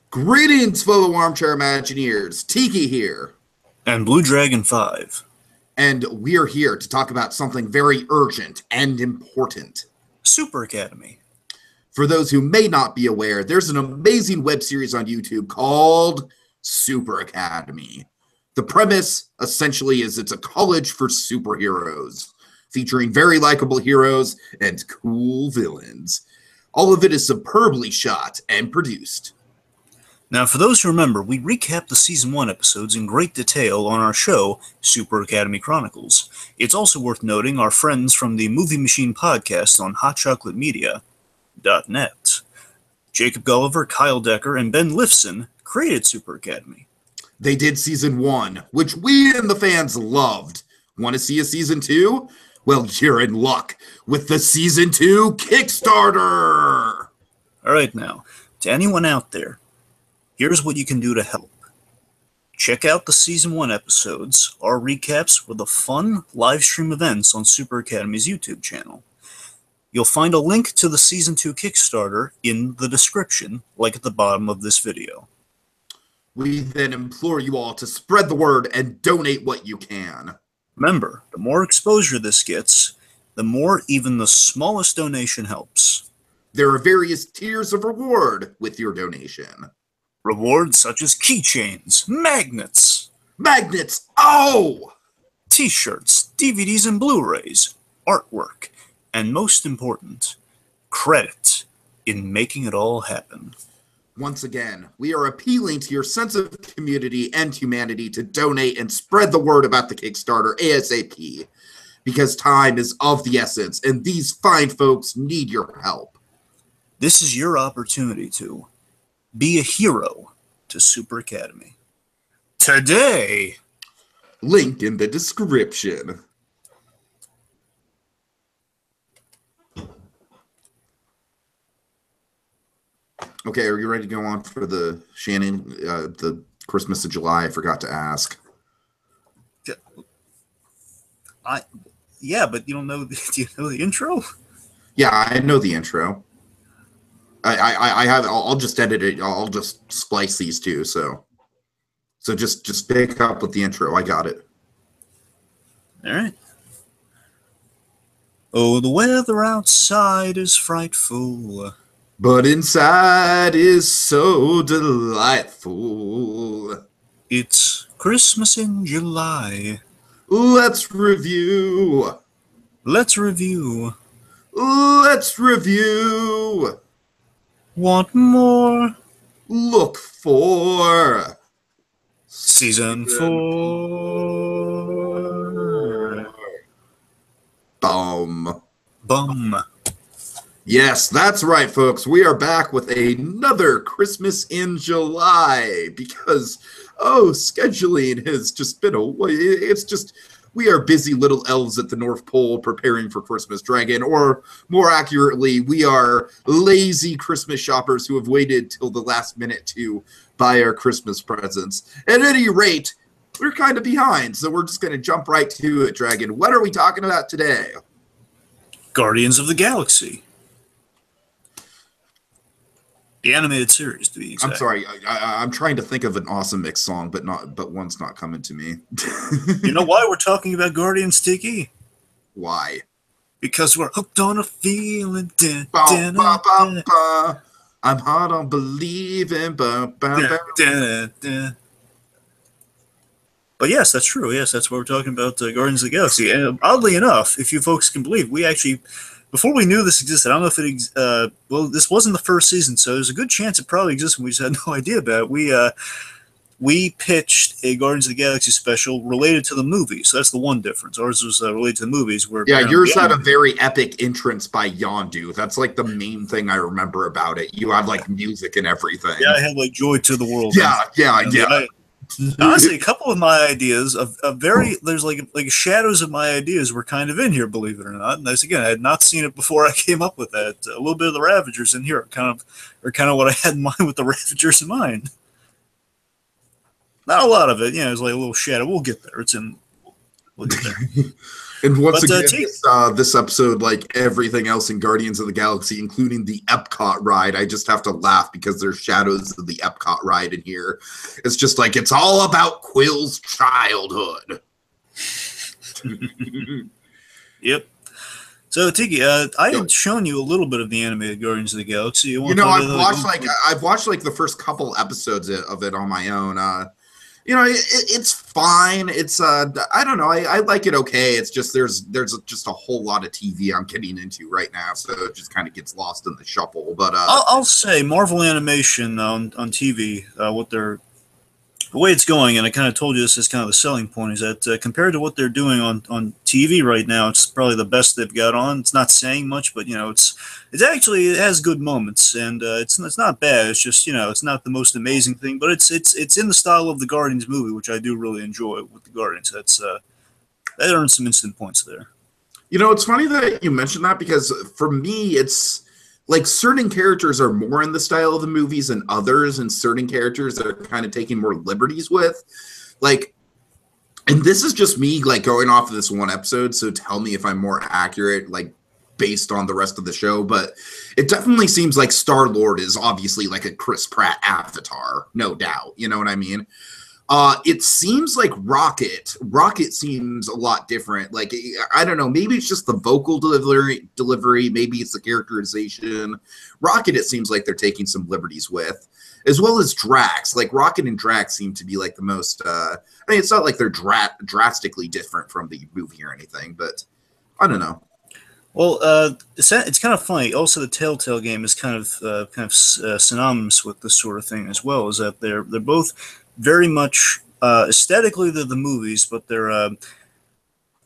Greetings, fellow armchair Imagineers. Tiki here. And Blue Dragon 5. And we're here to talk about something very urgent and important. Super Academy. For those who may not be aware, there's an amazing web series on YouTube called Super Academy. The premise, essentially, is it's a college for superheroes, featuring very likable heroes and cool villains. All of it is superbly shot and produced. Now, for those who remember, we recapped the Season 1 episodes in great detail on our show, Super Academy Chronicles. It's also worth noting our friends from the Movie Machine podcast on hotchocolatemedia.net. Jacob Gulliver, Kyle Decker, and Ben Lifson created Super Academy. They did Season 1, which we and the fans loved. Want to see a Season 2? Well, you're in luck with the Season 2 Kickstarter! All right, now, to anyone out there, here's what you can do to help. Check out the Season 1 episodes, our recaps with the fun live stream events on Super Academy's YouTube channel. You'll find a link to the Season 2 Kickstarter in the description, like at the bottom of this video. We then implore you all to spread the word and donate what you can. Remember, the more exposure this gets, the more even the smallest donation helps. There are various tiers of reward with your donation. Rewards such as keychains, magnets, t-shirts, DVDs and Blu-rays, artwork, and most important, credit in making it all happen. Once again, we are appealing to your sense of community and humanity to donate and spread the word about the Kickstarter ASAP, because time is of the essence, and these fine folks need your help. This is your opportunity to be a hero to Super Academy. Today! Link in the description. Okay, are you ready to go on for the Shannon, the Christmas of July? I forgot to ask. Yeah, but you don't know. Do you know the intro? Yeah, I know the intro. I have. I'll just edit it. I'll just splice these two. So just pick up with the intro. I got it. All right. Oh, the weather outside is frightful, but inside is so delightful. It's Christmas in July. Let's review. Let's review. Let's review. Want more? Look for Season 4. Bum. Yes, that's right, folks. We are back with another Christmas in July because, scheduling has just been we are busy little elves at the North Pole preparing for Christmas Dragon, or more accurately, we are lazy Christmas shoppers who have waited till the last minute to buy our Christmas presents. At any rate, we're kind of behind, so we're just going to jump right to it, Dragon. What are we talking about today? Guardians of the Galaxy. The animated series, to be exact. I'm sorry, I'm trying to think of an Awesome Mix song, but one's not coming to me. You know why we're talking about Guardians, Tiki? Why? Because we're hooked on a feeling. I'm hard on believing. But yes, that's true. Yes, that's what we're talking about, Guardians of the Galaxy. And oddly enough, if you folks can believe, we actually, before we knew this existed, I don't know if it, this wasn't the first season, so there's a good chance it probably exists, and we just had no idea about it. We pitched a Guardians of the Galaxy special related to the movie, so that's the one difference. Ours was related to the movies. Yeah, yours had a very epic entrance by Yondu. That's like the main thing I remember about it. You had like music and everything. Yeah, I had like Joy to the World. Yeah. Honestly, a couple of my ideas there's like shadows of my ideas were kind of in here, believe it or not. And that's, again, I had not seen it before I came up with that. A little bit of the Ravagers in here are kind of what I had in mind with the Ravagers in mind. Not a lot of it, it's like a little shadow. We'll get there. We'll get there. And once But again, this episode, like everything else in Guardians of the Galaxy, including the Epcot ride, I just have to laugh because there's shadows of the Epcot ride in here. It's just like, it's all about Quill's childhood. Yep. So Tiki, I had shown you a little bit of the animated Guardians of the Galaxy. I've watched like the first couple episodes of it on my own. It's fine. It's I don't know. I like it okay. It's just there's just a whole lot of TV I'm getting into right now, so it just kind of gets lost in the shuffle. But I'll say Marvel Animation on TV, the way it's going, and I kind of told you this is kind of the selling point, is that compared to what they're doing on TV right now, it's probably the best they've got on. It's not saying much, but it has good moments, and it's not bad. It's just it's not the most amazing thing, but it's in the style of the Guardians movie, which I do really enjoy with the Guardians. That earns some instant points there. It's funny that you mentioned that, because for me, it's like certain characters are more in the style of the movies than others, and certain characters that are kind of taking more liberties with. Like, and this is just me, like, going off of this one episode, so tell me if I'm more accurate, like, based on the rest of the show, but it definitely seems like Star-Lord is obviously like a Chris Pratt avatar, no doubt. You know what I mean? It seems like Rocket seems a lot different. Like, I don't know, maybe it's just the vocal delivery, maybe it's the characterization. Rocket, it seems like they're taking some liberties with, as well as Drax. Like, Rocket and Drax seem to be like the most, it's not like they're drastically different from the movie or anything, but I don't know. Well, it's kind of funny. Also, the Telltale game is kind of synonymous with this sort of thing as well, is that they're both very much aesthetically they're the movies, but they're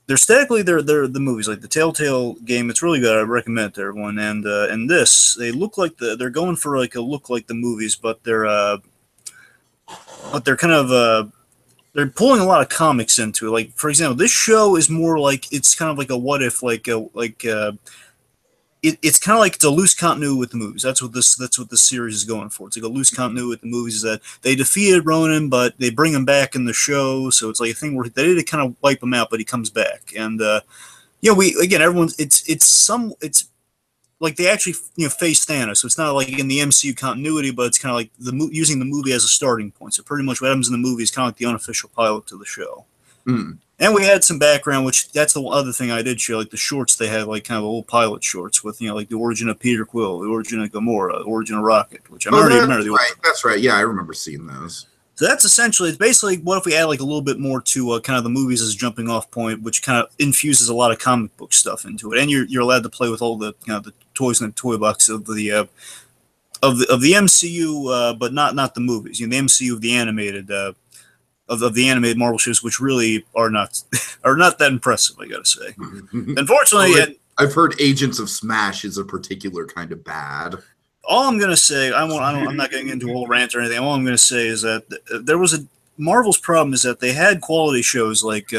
aesthetically they're the movies. Like the Telltale game, it's really good. I recommend it to everyone. And this, they look like they're going for like a look like the movies, but they're kind of they're pulling a lot of comics into it. Like, for example, this show is more like, it's kind of like a what if, it's kind of like it's a loose continuity with the movies. That's what this series is going for. It's like a loose continuity with the movies, is that they defeated Ronan, but they bring him back in the show. So it's like a thing where they did kind of wipe him out, but he comes back. And it's like they actually face Thanos. So it's not like in the MCU continuity, but it's kind of like using the movie as a starting point. So pretty much what happens in the movie is kind of like the unofficial pilot to the show. Mm. And we had some background, which that's the other thing I did show, like the shorts they had, like kind of old pilot shorts with, like the origin of Peter Quill, the origin of Gamora, the origin of Rocket, which I'm already remember. That's right. Yeah, I remember seeing those. So that's essentially, it's basically what if we add like a little bit more to kind of the movies as a jumping off point, which kind of infuses a lot of comic book stuff into it, and you're allowed to play with all the the toys in the toy box of the MCU, but not the movies. The MCU of the animated. Of the animated Marvel shows, which really are not that impressive, I gotta say. Unfortunately, I've heard Agents of Smash is a particular kind of bad. All I'm gonna say, I'm not getting into a whole rant or anything. All I'm gonna say is that there was Marvel's problem is that they had quality shows like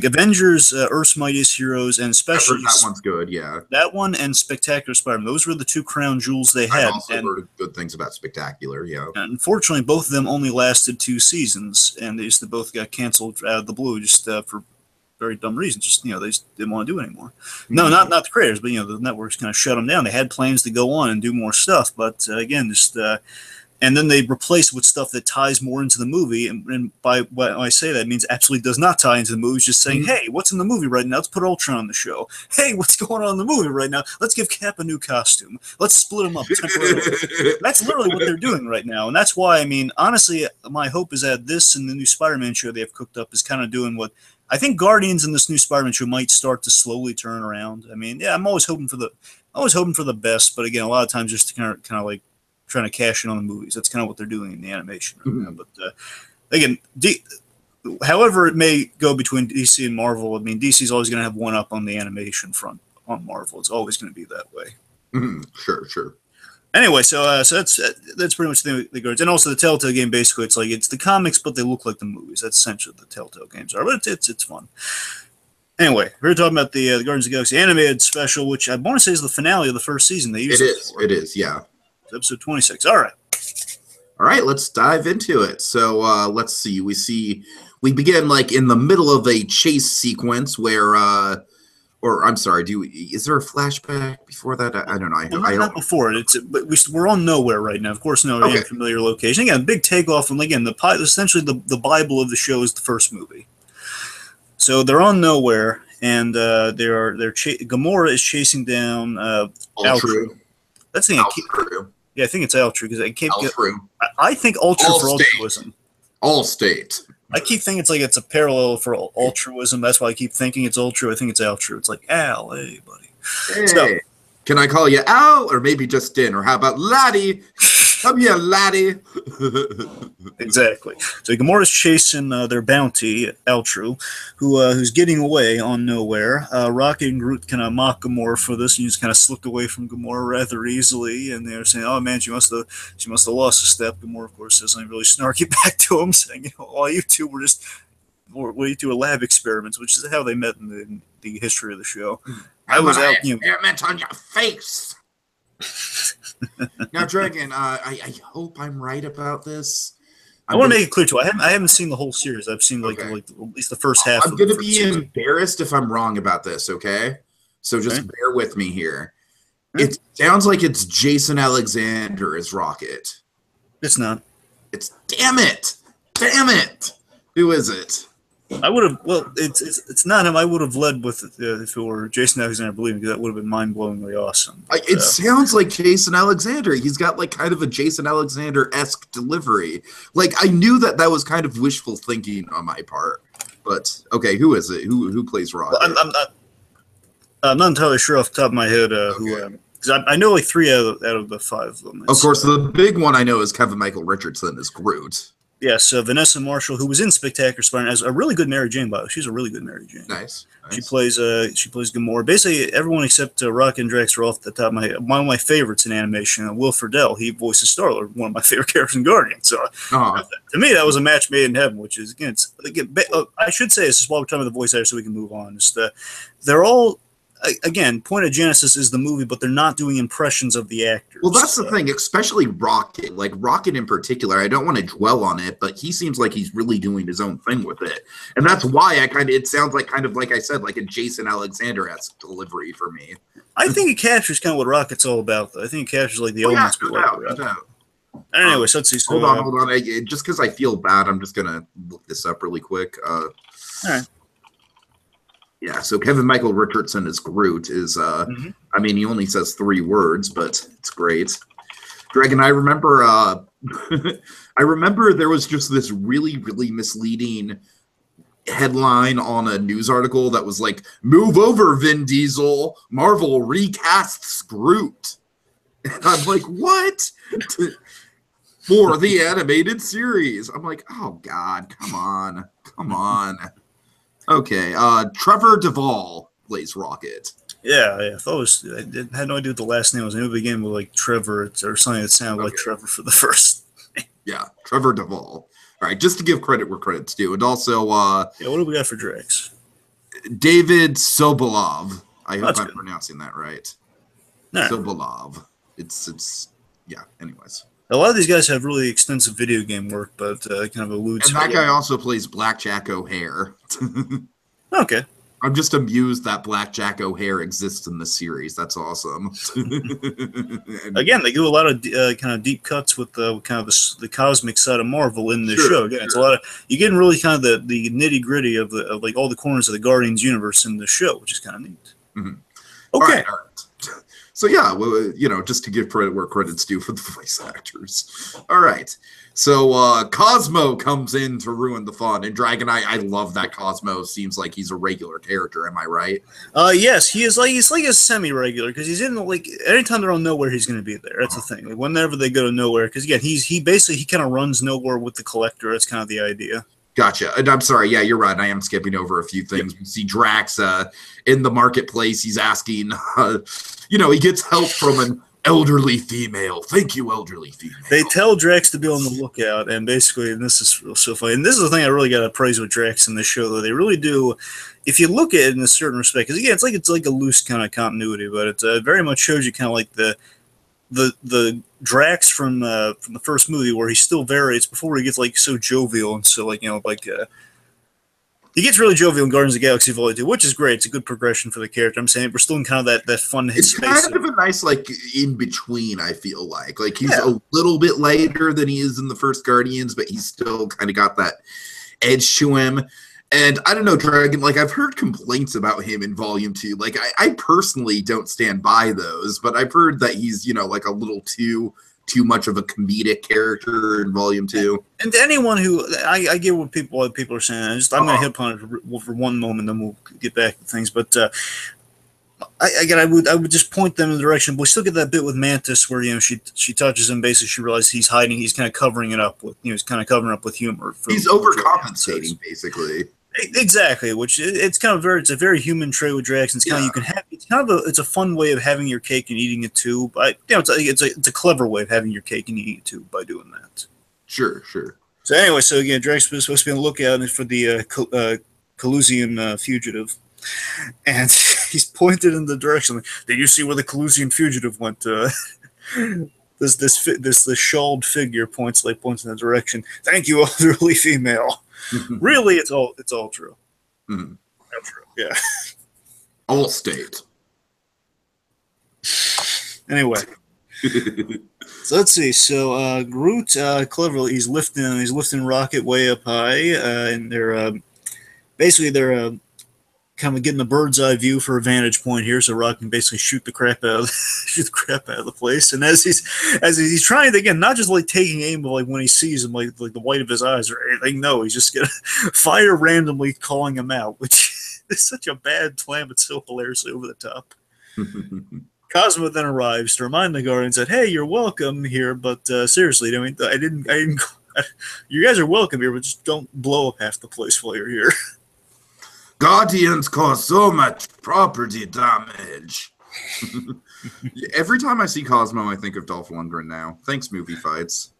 Avengers, Earth's Mightiest Heroes, and especially that one's good. Yeah, that one and Spectacular Spider-Man. Those were the two crown jewels they had. I've also heard good things about Spectacular. Yeah, and unfortunately, both of them only lasted 2 seasons, and they just both got canceled out of the blue, just for very dumb reasons. Just they just didn't want to do it anymore. Mm-hmm. No, not the creators, but the networks kind of shut them down. They had plans to go on and do more stuff, but again, just. And then they replace with stuff that ties more into the movie. And by when I say that, it means absolutely does not tie into the movie. It's just saying, hey, what's in the movie right now? Let's put Ultron on the show. Hey, what's going on in the movie right now? Let's give Cap a new costume. Let's split them up temporarily. That's literally what they're doing right now. And that's why, honestly, my hope is that this and the new Spider-Man show they have cooked up is kind of doing what I think Guardians and this new Spider-Man show might start to slowly turn around. I'm always hoping for the best. But again, a lot of times just kind of like, trying to cash in on the movies. That's kind of what they're doing in the animation right now. But again, however it may go between DC and Marvel, DC is always going to have one up on the animation front on Marvel. It's always going to be that way. Mm-hmm. Sure. Anyway, so that's pretty much the Guardians, and also the Telltale game. Basically, it's the comics, but they look like the movies. That's essentially what the Telltale games are. But it's fun. Anyway, we're talking about the Guardians of the Galaxy animated special, which I want to say is the finale of the first season. They used it is, yeah. Episode 26. All All right, let's dive into it. So let's see. We begin like in the middle of a chase sequence where, or I'm sorry, is there a flashback before that? I don't know. Well, not before it. But we're on nowhere right now. Of course, no, okay. Familiar location. Again, big takeoff, and again, essentially the Bible of the show is the first movie. So they're on nowhere, and Gamora is chasing down Altru. That's the Altru. Yeah, I think it's Altru because I think Ultra for altruism. Allstate. I keep thinking it's a parallel for altruism. That's why I keep thinking it's Ultra. I think it's Altru. It's like Al, hey buddy. Hey, so, can I call you Al or maybe just Din? Or how about Laddie? Come here, Laddie. Exactly. So Gamora's chasing their bounty, Altru, who's getting away on nowhere. Rocket and Groot kind of mock Gamora for this, and he just kind of slipped away from Gamora rather easily. And they're saying, "Oh man, she must have lost a step." Gamora, of course, says something really snarky back to him, saying, "Oh, you two were lab experiments," which is how they met in the history of the show. I was out. Experiment on your face. Now, Dragon, I hope I'm right about this. I want to make it clear too. I haven't seen the whole series. I've seen like at least the first half. I'm going to be embarrassed if I'm wrong about this. Okay, so just bear with me here. It sounds like it's Jason Alexander as Rocket. It's not. Damn it! Who is it? I would have. Well, it's not him. I would have led with if it were Jason Alexander, I believe, because that would have been mind-blowingly awesome. But, it sounds like Jason Alexander. He's got like kind of a Jason Alexander-esque delivery. Like I knew that was kind of wishful thinking on my part. But okay, who is it? Who plays Rocket? Well, I'm not entirely sure off the top of my head who. Because I know like 3 out of the 5 of them. Of course, the big one I know is Kevin Michael Richardson as Groot. Yes, Vanessa Marshall, who was in Spectacular Spider-Man, as a really good Mary Jane, by the way. She's a really good Mary Jane. Nice. She plays Gamora. Basically, everyone except Rocket and Drax are off the top of my head. One of my favorites in animation, Will Friedle. He voices Star-Lord, one of my favorite characters in Guardians. So to me, that was a match made in heaven. Which is again, I should say this is while we're talking about the voice actors, so we can move on. They're all. Again, point of Genesis is the movie, but they're not doing impressions of the actors. Well, that's the thing, especially Rocket. Like, Rocket in particular, I don't want to dwell on it, but he seems like he's really doing his own thing with it. And that's why it sounds like like I said, like a Jason Alexander-esque delivery for me. I think it captures kind of what Rocket's all about, though. I think it captures, like, the elements. No doubt. Anyway, so let's see. So, hold on. Just because I feel bad, I'm just going to look this up really quick. All right. Yeah, so Kevin Michael Richardson as Groot is, I mean, he only says 3 words, but it's great. Dragon, I remember, there was just this really, really misleading headline on a news article that was like, "Move over, Vin Diesel, Marvel recasts Groot." And I'm like, what? For the animated series. I'm like, oh, God, come on. Okay, Trevor Duvall plays Rocket. Yeah, I thought I had no idea what the last name was. It began with like Trevor or something that sounded like Trevor for the first. Yeah, Trevor Duvall. All right, just to give credit where credit's due, and also what do we got for Drax? David Sobolov. I hope I'm pronouncing that right. Nah. Sobolov. It's yeah. Anyways. A lot of these guys have really extensive video game work, but kind of alludes to... And that guy also plays Blackjack O'Hare. Okay. I'm just amused that Blackjack O'Hare exists in the series. That's awesome. Again, they do a lot of kind of deep cuts with kind of the cosmic side of Marvel in this show. Again, it's a lot of... You're getting really kind of the nitty-gritty of like all the corners of the Guardians universe in the show, which is kind of neat. Mm-hmm. Okay. All right. So yeah, well, just to give credit where credit's due for the voice actors. All right. So Cosmo comes in to ruin the fun, and Dragon, I love that Cosmo seems like he's a regular character. Am I right? Yes, he's like a semi-regular because he's in like anytime they're on Nowhere, he's going to be there. That's the thing. Like, whenever they go to Nowhere, because again, he basically kind of runs Nowhere with the Collector. That's kind of the idea. Gotcha. And I'm sorry. Yeah, you're right. I am skipping over a few things. Yep. We see Drax in the marketplace. He's asking, he gets help from an elderly female. Thank you, elderly female. They tell Drax to be on the lookout, and basically, and this is so funny, and this is the thing I really got to praise with Drax in this show, though. They really do, if you look at it in a certain respect, because again, it's like a loose kind of continuity, but it very much shows you kind of like the Drax from the first movie, where he's still it's before he gets like so jovial and so like he gets really jovial in Guardians of the Galaxy Vol. 2, which is great. It's a good progression for the character. I'm saying we're still in kind of that fun It's space. kind of a nice like in between. I feel like he's a little bit lighter than he is in the first Guardians, but he's still kind of got that edge to him. And I don't know, Dragon, like I've heard complaints about him in Volume 2. Like I personally don't stand by those, but I've heard that he's, like a little too much of a comedic character in Volume 2. And to anyone who I get what people are saying. I'm going to hit upon it for one moment, then we'll get back to things. But I would just point them in the direction. But we still get that bit with Mantis where she touches him. Basically, she realizes he's hiding. He's kind of covering it up with he's kind of covering up with humor. He's overcompensating, basically. Exactly, which it's kind of it's a very human trait with Drax. It's kind of it's a fun way of having your cake and eating it too. But it's a clever way of having your cake and eating it too by doing that. Sure. So anyway, again, Drax was supposed to be on the lookout for the Calusian fugitive, and he's pointed in the direction. Did you see where the Calusian fugitive went? This shawled figure points in that direction. Thank you, elderly female. Really, it's all true. Mm-hmm. All true. Yeah. All state. Anyway, so let's see. So Groot, cleverly, he's lifting Rocket way up high, and they're kind of getting the bird's eye view for a vantage point here, so Rock can basically shoot the crap out of the place. And as he's trying to, again, not just like taking aim, but like when he sees him, like the white of his eyes or anything. No, he's just gonna fire randomly, calling him out, which is such a bad plan, but so hilariously over the top. Cosmo then arrives to remind the Guardians that, hey, you're welcome here, but seriously, I didn't. You guys are welcome here, but just don't blow up half the place while you're here. Guardians cause so much property damage. Every time I see Cosmo, I think of Dolph Lundgren now. Thanks, movie fights.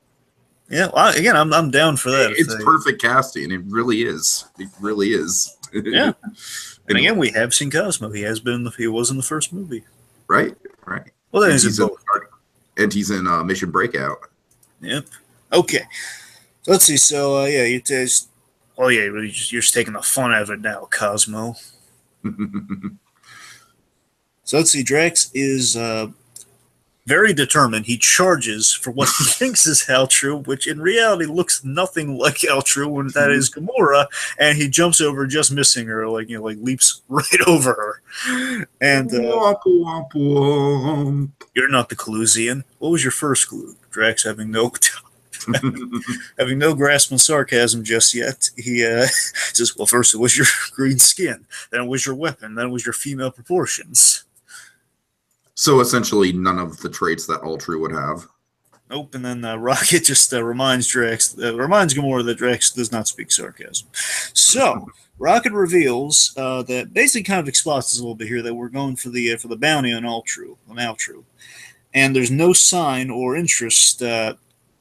Yeah, well, again, I'm down for that. It's perfect casting. It really is. It really is. Yeah. And again, we have seen Cosmo. He was in the first movie. Right. Well, then he's in both. And he's in Mission Breakout. Yep. Okay. So let's see. So you taste. Oh yeah, you're just taking the fun out of it now, Cosmo. So let's see. Drax is very determined. He charges for what he thinks is Haltru, which in reality looks nothing like Haltru, and that is Gamora. And he jumps over, just missing her, like leaps right over her. And you're not the Calusian. What was your first clue? Drax having no grasp on sarcasm just yet. He says, well, first it was your green skin, then it was your weapon, then it was your female proportions. So essentially none of the traits that Ultra would have. Nope, and then Rocket just reminds Gamora that Drax does not speak sarcasm. So Rocket reveals that basically kind of exposits a little bit here that we're going for the bounty on Ultra, and there's no sign or interest.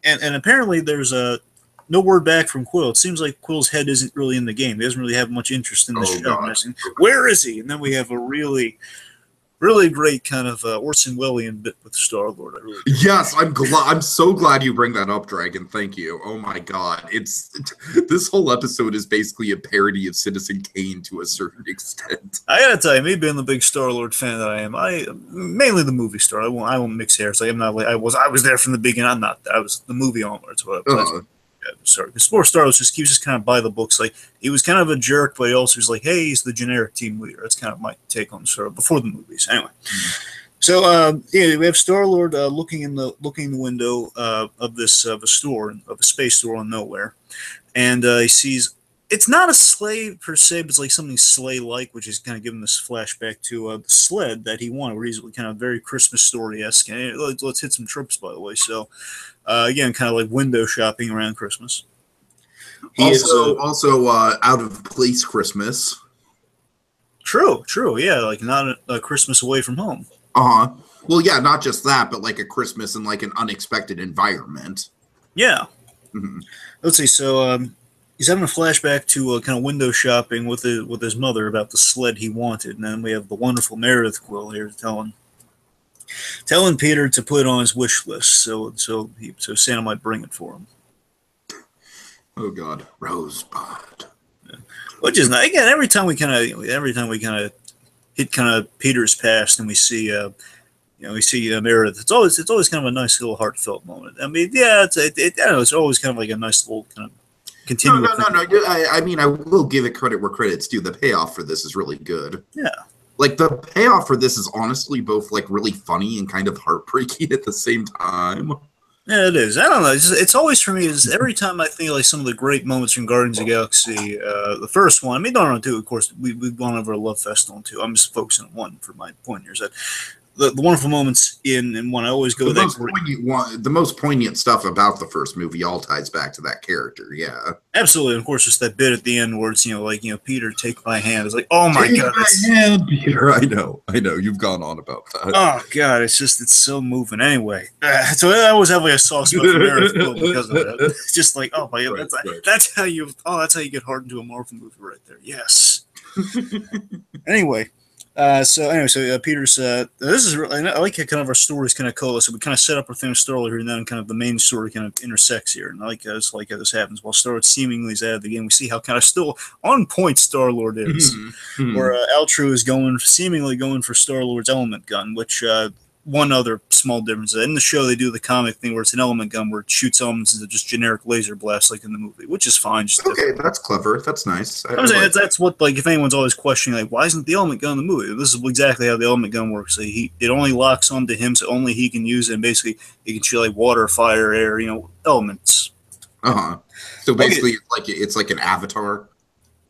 And apparently there's no word back from Quill. It seems like Quill's head isn't really in the game. He doesn't really have much interest in the show. Where is he? And then we have a really, really great kind of Orson Welles bit with Star-Lord. Yes, I'm so glad you bring that up, Dragon. Thank you. Oh my God, this whole episode is basically a parody of Citizen Kane to a certain extent. I gotta tell you, me being the big Star-Lord fan that I am, mainly the movie star. I won't mix hairs. Like I was there from the beginning. I'm not. I was the movie onwards. Sorry, because Star-Lord just keeps kind of by the books. Like he was kind of a jerk, but he also was like, hey, he's the generic team leader. That's kind of my take on Star before the movies. Anyway, so we have Star-Lord looking in the window of this a space store on Nowhere, and he sees it's not a sleigh per se, but it's like something sleigh-like, which is kind of giving this flashback to the sled that he wanted, where he's kind of very Christmas story-esque. And let's hit some tropes, by the way. So. Again, kind of like window shopping around Christmas. Also, out of place Christmas. True, yeah, like not a Christmas away from home. Well, yeah, not just that, but like a Christmas in like an unexpected environment. Yeah. Mm-hmm. Let's see. So he's having a flashback to kind of window shopping with his mother about the sled he wanted, and then we have the wonderful Meredith Quill here telling telling Peter to put it on his wish list, so Santa might bring it for him. Oh God, Rosebud. Yeah. Which is nice. Again, every time we kind of hit kind of Peter's past, and we see we see Meredith. It's always kind of a nice little heartfelt moment. I mean, yeah, I don't know, it's always kind of like a nice little kind of continuing. No. I mean, I will give it credit where credit's due. The payoff for this is really good. Yeah. Like, the payoff for this is honestly both, like, really funny and kind of heartbreaking at the same time. Yeah, it is. I don't know. It's always for me is every time I think like some of the great moments from Guardians of the Galaxy, the first one. I mean, no, two. Of course, we've gone over a Love Fest on two. I'm just focusing on one for my point here. Is that the wonderful moments in one? I always go with that. The most poignant stuff about the first movie all ties back to that character. Yeah, absolutely. And of course, just that bit at the end where it's Peter, take my hand. It's like, oh my God, take my hand, Peter. I know. You've gone on about that. Oh God, it's so moving. Anyway, so I always have like a soft spot for Meredith because of that. It's just like, oh my God, that's how you get hard into a Marvel movie right there. Yes. Anyway. So Peter's. This is really. I like how kind of our stories kind of coalesce. So we kind of set up our thing with Star Lord here, and then kind of the main story kind of intersects here. And I like how this happens. While Star Lord seemingly is out of the game, we see how kind of still on point Star Lord is. Where Altru is seemingly going for Star Lord's element gun, which one other small difference in the show they do the comic thing where it's an element gun where it shoots elements into just generic laser blasts like in the movie, which is fine. Just okay, that's clever. That's nice. I'm saying that's what, like, if anyone's always questioning like why isn't the element gun in the movie, this is exactly how the element gun works. So it only locks onto him, so only he can use it, and basically he can shoot like water, fire, air, elements. So basically it's like an avatar.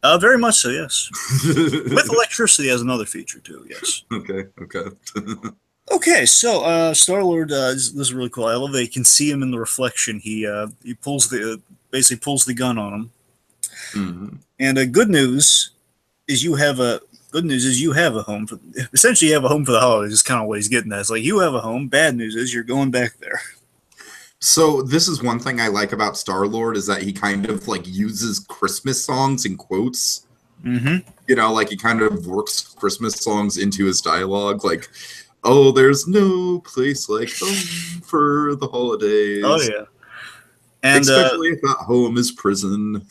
Very much so, yes. With electricity as another feature too, yes. Okay. Okay, so Star-Lord, this is really cool. I love that you can see him in the reflection. He basically pulls the gun on him. Mm-hmm. And good news is you have a home. Essentially, you have a home for the holidays. Is kind of what he's getting at. It's like you have a home. Bad news is you're going back there. So this is one thing I like about Star-Lord is that he kind of like uses Christmas songs in quotes. Mm-hmm. Like he kind of works Christmas songs into his dialogue, like. Oh, there's no place like home for the holidays. Oh, yeah. And, especially if that home is prison.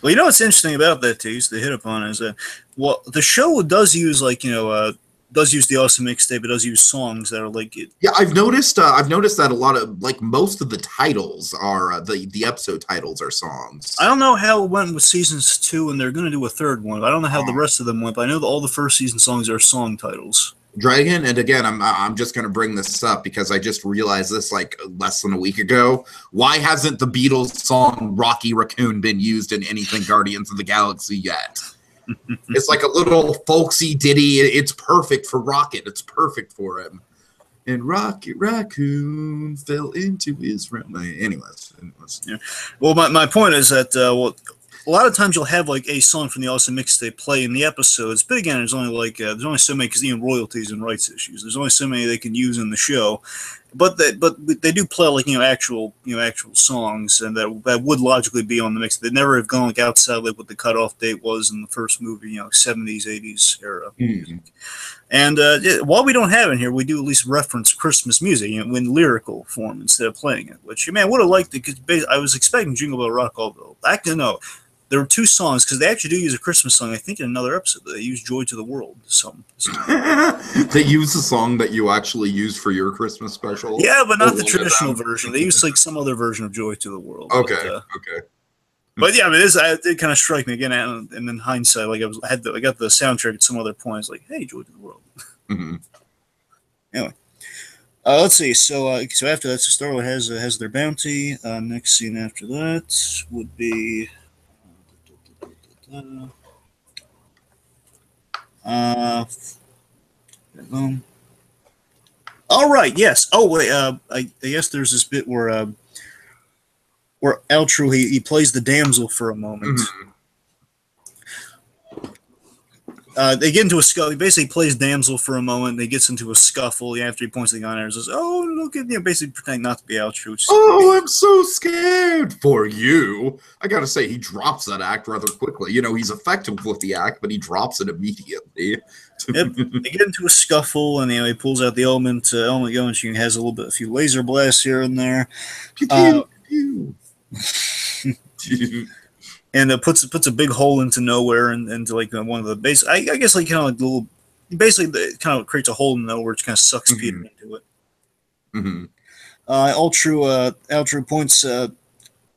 Well, what's interesting about that, too, to hit upon is that, the show does use, does use the Awesome Mixtape. It does use songs that are like it. Yeah, I've noticed that a lot of most of the titles are the episode titles are songs. I don't know how it went with seasons 2, and they're going to do a third one. I don't know how the rest of them went, but I know that all the first season songs are song titles. Dragon, and again, I'm just going to bring this up because I just realized this like less than a week ago. Why hasn't the Beatles song "Rocky Raccoon" been used in anything Guardians of the Galaxy yet? It's like a little folksy ditty. It's perfect for Rocket. It's perfect for him. And Rocket Raccoon fell into his realm. Anyways. Yeah. Well, my point is that a lot of times you'll have like a song from the Awesome Mixtape play in the episodes, but again, there's only so many because royalties and rights issues. There's only so many they can use in the show. But they do play like actual songs, and that would logically be on the mix. They never have gone like outside like what the cutoff date was in the first movie, 70s, 80s era. Mm-hmm. And while we don't have it here, we do at least reference Christmas music, in lyrical form instead of playing it. Which I would have liked it because I was expecting Jingle Bell Rock All. Actually, no. There were two songs, because they actually do use a Christmas song, I think, in another episode. They use Joy to the World. They use the song that you actually used for your Christmas special? Yeah, but not the traditional version. They use like some other version of Joy to the World. Okay, But yeah, it did kind of strike me again, and in hindsight, like I got the soundtrack at some other point. It's like, hey, Joy to the World. Mm-hmm. Anyway. Let's see. So after that, Star-Lord has their bounty. Next scene after that would be... all right. Yes. Oh wait. I guess there's this bit where Altru he plays the damsel for a moment. they get into a scuffle. He basically plays damsel for a moment. They gets into a scuffle after he points the gun at her and says, "Oh, look at you!" Basically pretending not to be Altru. Oh, I'm so scared for you. I gotta say, he drops that act rather quickly. You know, he's effective with the act, but he drops it immediately. Yep. They get into a scuffle, and he pulls out the element gun. She has a few laser blasts here and there. Pew, pew, pew. And it puts a big hole into nowhere and into like one of the base. I guess like kind of like the little, basically it kind of creates a hole in nowhere, which kind of sucks Peter into it. Mm-hmm. Altru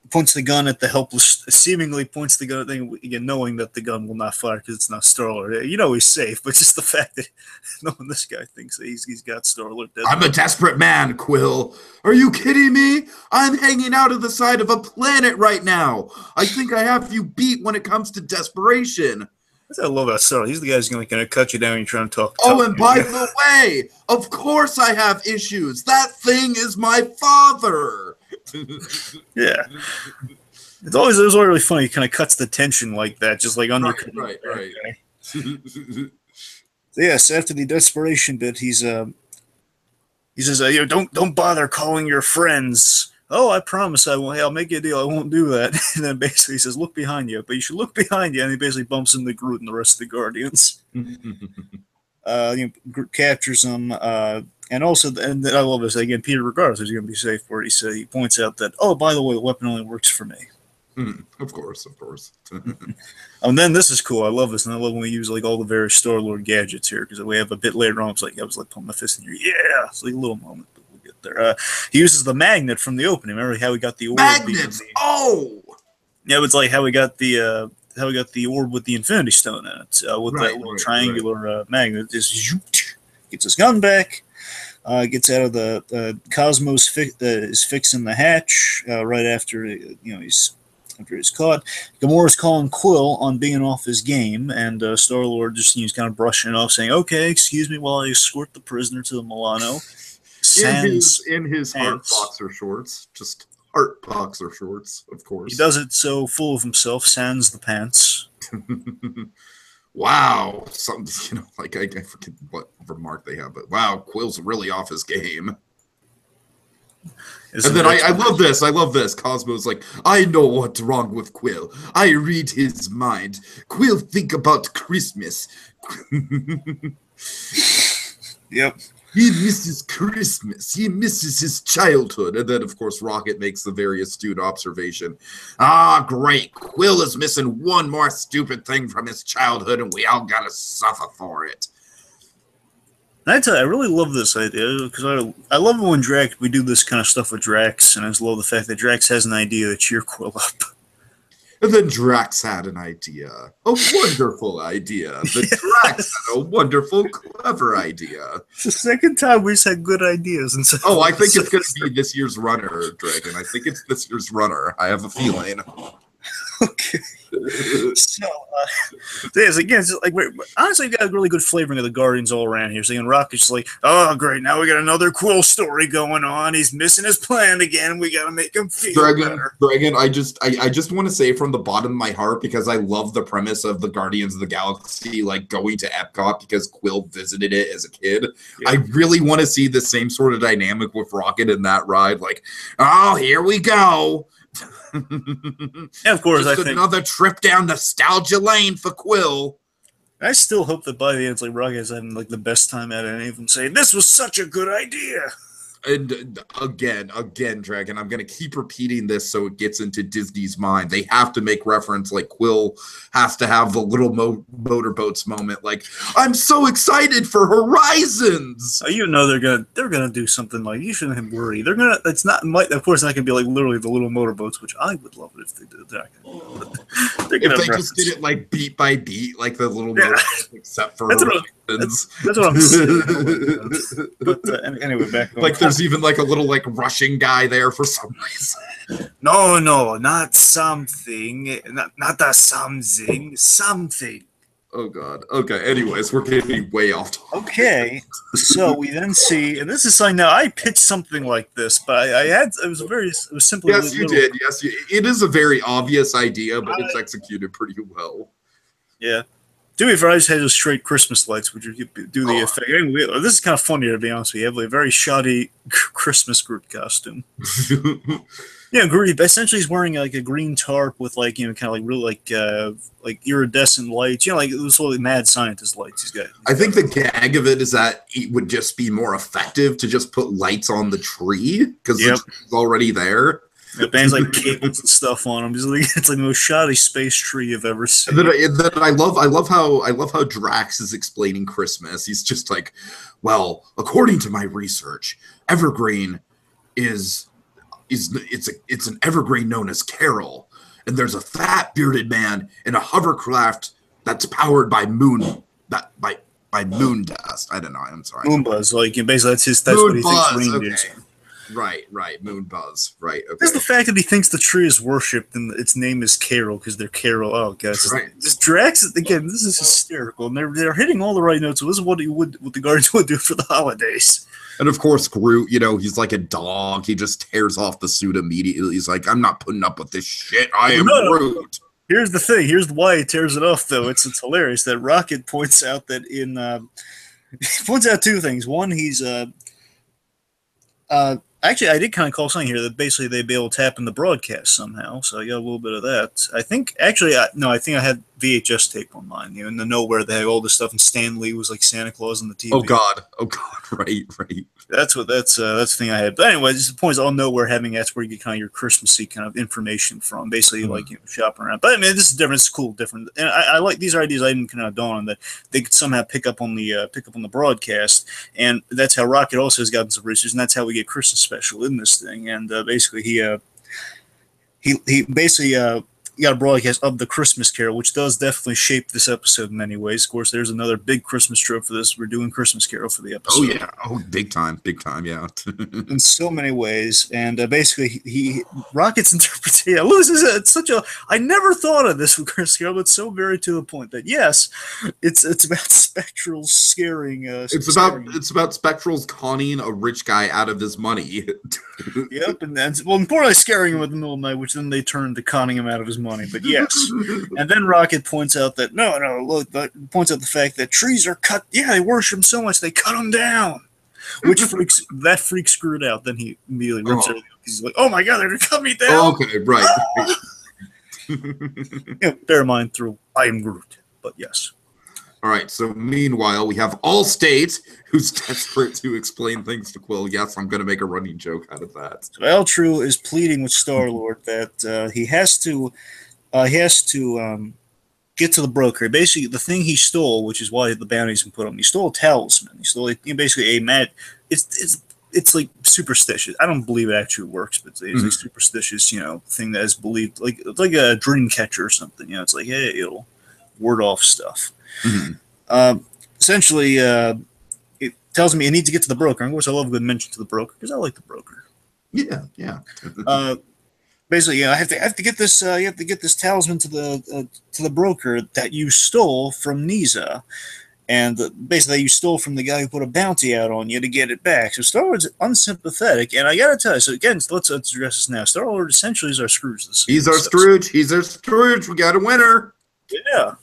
points the gun at the helpless. Seemingly points the gun thing again, knowing that the gun will not fire because it's not Star-Lord. You know he's safe, but just the fact that knowing this guy thinks that he's got Star-Lord. I'm a desperate man, Quill. Are you kidding me? I'm hanging out of the side of a planet right now. I think I have you beat when it comes to desperation. I love that Star-Lord. He's the guy who's going to cut you down and you're trying to talk. Oh, and by the way, of course I have issues. That thing is my father. Yeah. It was always really funny. He kind of cuts the tension like that, just like undercutting. Right. So yes, after the desperation bit, he says, don't bother calling your friends. Oh, I promise I won't. Hey, I'll make you a deal. I won't do that. And then basically he says, look behind you. But you should look behind you. And he basically bumps into Groot and the rest of the Guardians. Groot captures him. And also, and I love this, again, Peter, regardless, he's going to be safe for it. He points out that, oh, by the way, the weapon only works for me. Of course. And then this is cool. I love this. And I love when we use like all the various Star-Lord gadgets here, because we have a bit later on. I was like putting my fist in your, yeah, it's like a little moment. There. He uses the magnet from the opening. Remember how we got the orb? Magnets! Yeah, it's like how we got the orb with the Infinity Stone in it, with that little triangular magnet. Just gets his gun back, gets out of the Cosmos is fixing the hatch right after he's caught. Gamora's calling Quill on being off his game, and Star-Lord just kind of brushing it off, saying, "Okay, excuse me while I escort the prisoner to the Milano." In his heart boxer shorts, just heart boxer shorts, of course. He does it so full of himself, sans the pants. Wow, something I forget what remark they have, but wow, Quill's really off his game. And then I love this. Cosmo's like, I know what's wrong with Quill. I read his mind. Quill think about Christmas. Yep. He misses Christmas. He misses his childhood. And then, of course, Rocket makes the very astute observation. Ah, great. Quill is missing one more stupid thing from his childhood, and we all gotta suffer for it. And I tell you, I really love this idea, because I love it when we do this kind of stuff with Drax, and I just love the fact that Drax has an idea to cheer Quill up. And then Drax had an idea. A wonderful idea. Drax had a wonderful, clever idea. It's the second time we've had good ideas. And I think it's going to be this year's runner, Dragon. I think it's this year's runner. I have a feeling. Okay. So, yes, again, honestly, we've got a really good flavoring of the Guardians all around here. So, Rocket's like, oh, great, now we got another Quill story going on. He's missing his plan again. We got to make him feel better. Dragon, I just want to say from the bottom of my heart, because I love the premise of the Guardians of the Galaxy, going to Epcot because Quill visited it as a kid. Yeah. I really want to see the same sort of dynamic with Rocket in that ride. Oh, here we go. Yeah, of course. I think another trip down nostalgia lane for Quill. I still hope that by the end, Rocket's having the best time at it, and even saying this was such a good idea. And again, Dragon, I'm going to keep repeating this so it gets into Disney's mind. They have to make reference, Quill has to have the little motorboats moment. I'm so excited for Horizons. They're gonna do something you shouldn't worry. They're gonna. It's not. Of course, not gonna be literally the little motorboats, which I would love it if they did that. They're gonna. If they just did it beat by beat, the little motorboats, except for that's what I'm saying. But anyway, back on. There's even a little Russian guy there for some reason. No, not something. Not a something. Oh God. Okay. Anyways, we're getting way off topic. Okay. So we then see, and this is something now. I pitched something like this, but it was simply. Yes, you did. Yes, it is a very obvious idea, but it's executed pretty well. Yeah. To be fair, I just had those straight Christmas lights, which would do the effect. Anyway, this is kind of funny, to be honest with you. You have a very shoddy Christmas Groot costume. Yeah, Groot essentially he's wearing like a green tarp with like kind of like real like iridescent lights. Like those sort of mad scientist lights he's got. I think the gag of it is that it would just be more effective to just put lights on the tree because the tree's already there. The band's like cables and stuff on them. It's like the most shoddy space tree you've ever seen. And then I love how Drax is explaining Christmas. He's just like, well, according to my research, evergreen is an evergreen known as Carol, and there's a fat bearded man in a hovercraft that's powered by moon dust. I don't know. I'm sorry. Moon buzz, like basically that's what he thinks reindeers. Okay. Right, moon buzz. Right. Okay. There's the fact that he thinks the tree is worshipped and its name is Carol because they're Carol. Oh, guys, this Drax again. This is hysterical, and they're hitting all the right notes. So this is what the Guardians would do for the holidays. And of course, Groot, he's like a dog. He just tears off the suit immediately. He's like, I'm not putting up with this shit. I am Groot. Here's the thing. Here's why he tears it off, though. It's hilarious that Rocket points out that he points out two things. One, he's actually, I did kind of call something here that basically they'd be able to tap in the broadcast somehow. So I got a little bit of that. I think actually, I think I had VHS tape on mine. In the Nowhere, they had all this stuff, and Stan Lee was like Santa Claus on the TV. Oh God, right. That's the thing I had. But anyway, just the point is, all Nowhere having that's where you get kind of your Christmassy kind of information from, basically like shopping around. But I mean, this is different. It's cool, different, and I like these ideas. I didn't kind of dawn on that they could somehow pick up on the broadcast, and that's how Rocket also has gotten some research, and that's how we get Christmas special in this thing. And basically, he basically got a broadcast of the Christmas Carol, which does definitely shape this episode in many ways. Of course, there's another big Christmas trope for this. We're doing Christmas Carol for the episode. Oh yeah, big time, yeah. In so many ways, and basically, Rocket's interpretation. It's such a. I never thought of this with Christmas Carol, but it's so very to the point that yes, it's about Spectrals scaring. It's about Spectrals conning a rich guy out of his money. Yep, and importantly, scaring him in the middle of the night, which then they turn to conning him out of his money. But yes, and then Rocket points out that points out the fact that trees are cut. Yeah, they worship him so much they cut them down, which freaks Groot out. Then he immediately rips everything. He's like, "Oh my God, they're gonna cut me down!" Oh, okay, right. Bear in mind through I am Groot, but yes. All right, so meanwhile, we have Allstate, who's desperate to explain things to Quill. Yes, I'm going to make a running joke out of that. So Eltru is pleading with Star-Lord that he has to get to the broker. Basically, the thing he stole, which is why the bounty's been put on him, he stole a talisman. He stole basically a mad. It's like superstitious. I don't believe it actually works, but it's a superstitious, thing that is believed. It's like a dream catcher or something. It's like, hey, it'll ward off stuff. Essentially, it tells me I need to get to the broker. Of course, I love a good mention to the broker because I like the broker. Yeah. Basically, I have to get this. You have to get this talisman to the broker that you stole from Niza, and basically that you stole from the guy who put a bounty out on you to get it back. So Star-Lord's unsympathetic, and I gotta tell you. So again, let's address this now. Star-Lord essentially is our Scrooge. He's our Scrooge. He's our Scrooge. We got a winner. Yeah.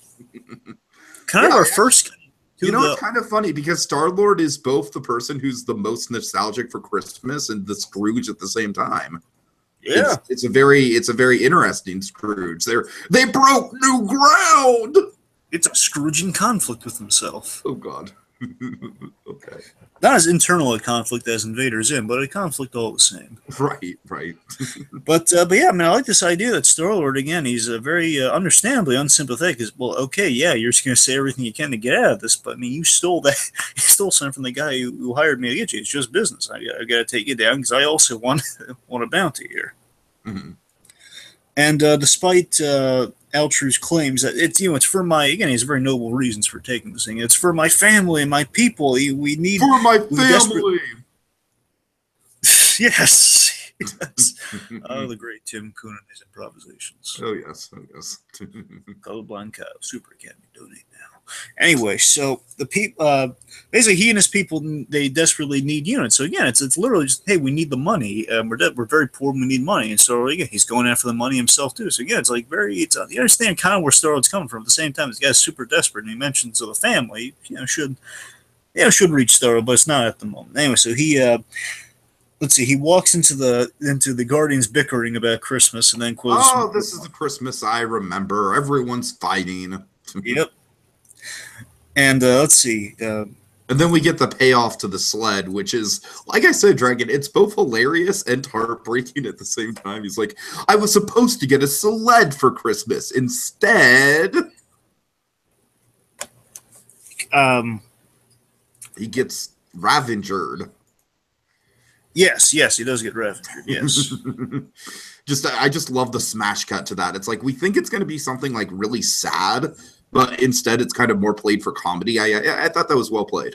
Kind of our first. It's kind of funny because Star-Lord is both the person who's the most nostalgic for Christmas and the Scrooge at the same time. Yeah, it's a very interesting Scrooge. They broke new ground. It's a Scrooge in conflict with himself. Oh God. Okay. Not as internal a conflict as Invader's in, but a conflict all the same. Right. But yeah, I mean, I like this idea that Star-Lord, again, he's very understandably unsympathetic. Well, okay, yeah, you're just going to say everything you can to get out of this, but I mean, you stole something from the guy who hired me to get you. It's just business. I got to take you down because I also want a bounty here. Mm-hmm. And despite Eltru's claims that it's for he has very noble reasons for taking this thing. It's for my family and my people. We need for my family. Yes. Oh, the great Tim Kuhn and his improvisations. Oh yes. Colorblind Cow, Super Academy, donate now. Anyway, so the people, basically, he and his people, they desperately need units. So again, it's literally just, hey, we need the money. We're very poor, we need money, and so again, he's going after the money himself too. So again, it's like you understand kind of where Star-Lord's coming from. At the same time, this guy's super desperate, and he mentions the family, should reach Star-Lord, but it's not at the moment. Anyway, so he. Let's see. He walks into the Guardians bickering about Christmas, and then quotes. Oh, this is the Christmas I remember. Everyone's fighting. Yep. And let's see. And then we get the payoff to the sled, which is, like I said, Dragon, it's both hilarious and heartbreaking at the same time. He's like, I was supposed to get a sled for Christmas. Instead, he gets Ravengered. Yes, he does get Ravengered, yes. I just love the smash cut to that. It's like, we think it's going to be something like really sad, but instead it's kind of more played for comedy. I thought that was well played.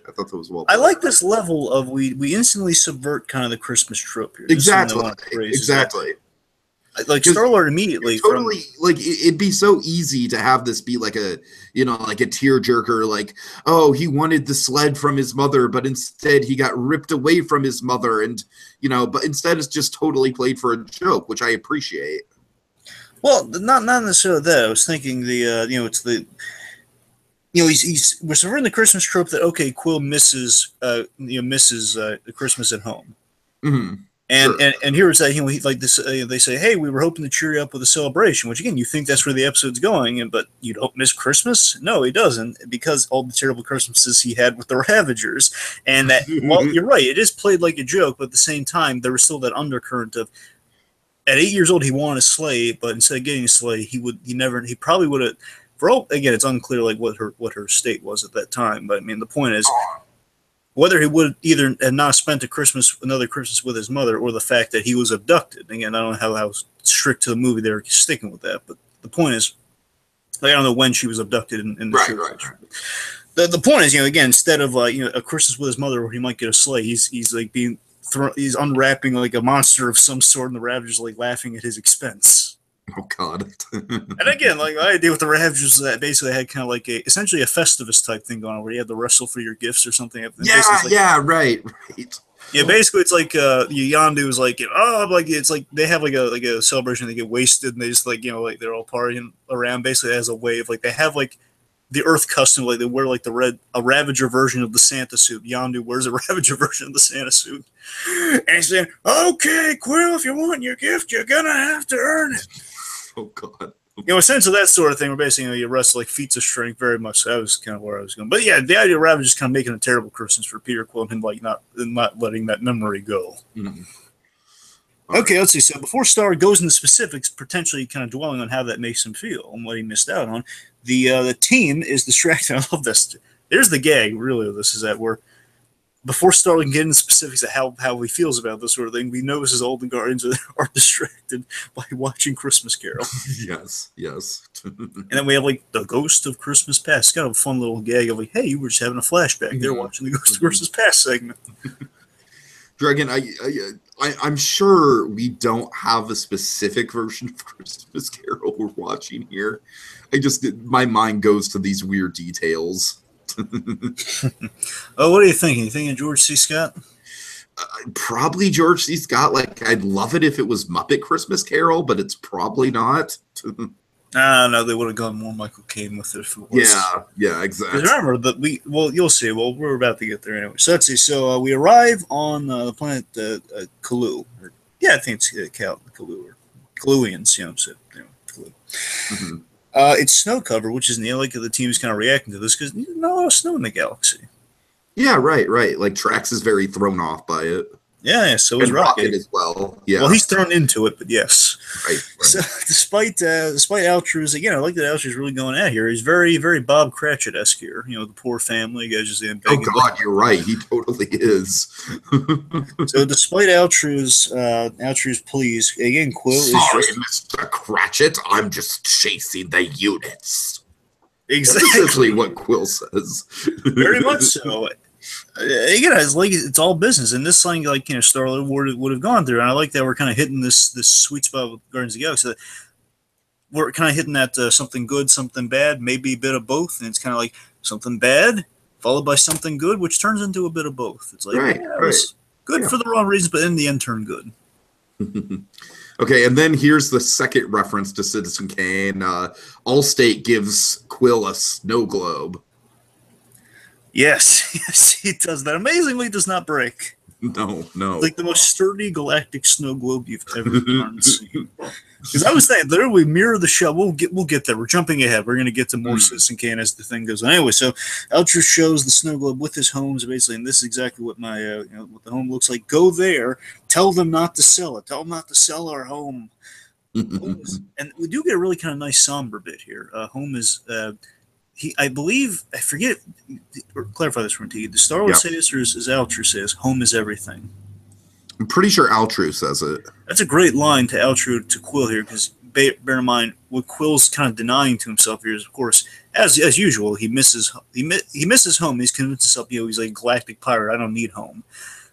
I like this level of we instantly subvert kind of the Christmas trope here. Exactly. Like Star-Lord immediately totally like it'd be so easy to have this be like a like a tearjerker, like, oh, he wanted the sled from his mother, but instead he got ripped away from his mother, and but instead it's just totally played for a joke, which I appreciate. Well, not necessarily that. I was thinking it's the we're subverting the Christmas trope that Quill misses the Christmas at home. Mm-hmm. And here is that he like this. They say, "Hey, we were hoping to cheer you up with a celebration." Which again, you think that's where the episode's going, but you don't miss Christmas. No, he doesn't, because all the terrible Christmases he had with the Ravagers, and that. Well, you're right. It is played like a joke, but at the same time, there was still that undercurrent of. At 8 years old, he wanted a sleigh, but instead of getting a sleigh, he probably would have. Again, it's unclear like what her state was at that time, but I mean, the point is. Whether he would either have not spent another Christmas with his mother, or the fact that he was abducted. Again, I don't know how strict to the movie they're sticking with that, but the point is, I don't know when she was abducted in the show. Right. The point is, again, instead of a Christmas with his mother where he might get a sleigh, he's like he's unwrapping like a monster of some sort, and the Ravagers like laughing at his expense. Oh God! And again, like my idea with the Ravagers is that basically had kind of like essentially a Festivus type thing going on, where you had to wrestle for your gifts or something. Right. Yeah, basically it's like Yondu is like, it's like they have like a celebration, they get wasted, and they just like they're all partying around basically as a way of like they have like the Earth custom, like they wear like a Ravager version of the Santa suit. Yondu wears a Ravager version of the Santa suit, and he's saying, "Okay, Quill, if you want your gift, you're gonna have to earn it." Oh God! A sense of that sort of thing. Where basically you wrestle like feats of strength very much. So that was kind of where I was going. But yeah, the idea of Ravage is kind of making a terrible Christmas for Peter Quill and him like not letting that memory go. Mm-hmm. Okay, let's see. So before Star goes into specifics, potentially kind of dwelling on how that makes him feel and what he missed out on, the team is distracted. I love this. There's the gag, really, of this, is that we're before Star can get into specifics of how he feels about this sort of thing, we notice his old Guardians are distracted by watching Christmas Carol. Yes. And then we have like the Ghost of Christmas Past. It's kind of a fun little gag of like, hey, you were just having a flashback. They're watching the Ghost of Christmas Past segment. Dragon, I'm sure we don't have a specific version of Christmas Carol we're watching here. My mind goes to these weird details. Oh, what are you thinking? You thinking George C. Scott? Probably George C. Scott. Like, I'd love it if it was Muppet Christmas Carol, but it's probably not. No, they would have gone more Michael Caine with it if it was. Yeah, exactly. Remember that you'll see. Well, we're about to get there anyway. So let's see. So we arrive on the planet Kalu. I think it's Kalu or Kaluians. So Kalu. Mm-hmm. It's snow cover, which is neat. Like the team is kind of reacting to this because there's not a lot of snow in the galaxy. Yeah, right. Like Trax is very thrown off by it. Yeah. So is Rocket as well. Yeah. Well, he's thrown into it, but yes. Right. So despite Altru's, again, I like that Altru's really going at here. He's very, very Bob Cratchit-esque here. The poor family guys just begging. Oh God, you're right. He totally is. So despite Altru's pleas, again, Quill is Mr. Cratchit, I'm just chasing the units. Exactly. That's essentially what Quill says. Very much so. Again, it's all business, and this thing, Star-Lord would have gone through, and I like that we're kind of hitting this sweet spot with Guardians of the Galaxy. We're kind of hitting that something good, something bad, maybe a bit of both, and it's kind of like something bad followed by something good, which turns into a bit of both. It's like, Right, it was good for the wrong reasons, but in the end turned good. Okay, and then here's the second reference to Citizen Kane. Allstate gives Quill a snow globe. Yes, yes, he does that. Amazingly, it does not break. No. Like the most sturdy galactic snow globe you've ever seen. Because I was saying, literally mirror the show. We'll get there. We're jumping ahead. We're going to get to more Citizen Kane as the thing goes on. Anyway, so Ultra shows the snow globe with his homes, basically, and this is exactly what my what the home looks like. Go there. Tell them not to sell it. Tell them not to sell our home. And we do get a really kind of nice somber bit here. Home is I believe, I forget, or clarify this for me. Did Star-Lord say this, or is Ultra says home is everything? I'm pretty sure Altru says it. That's a great line to Altru to Quill here, because bear in mind what Quill's kind of denying to himself here is, of course, as usual, he misses home. He's convinced himself, he's like a galactic pirate. I don't need home.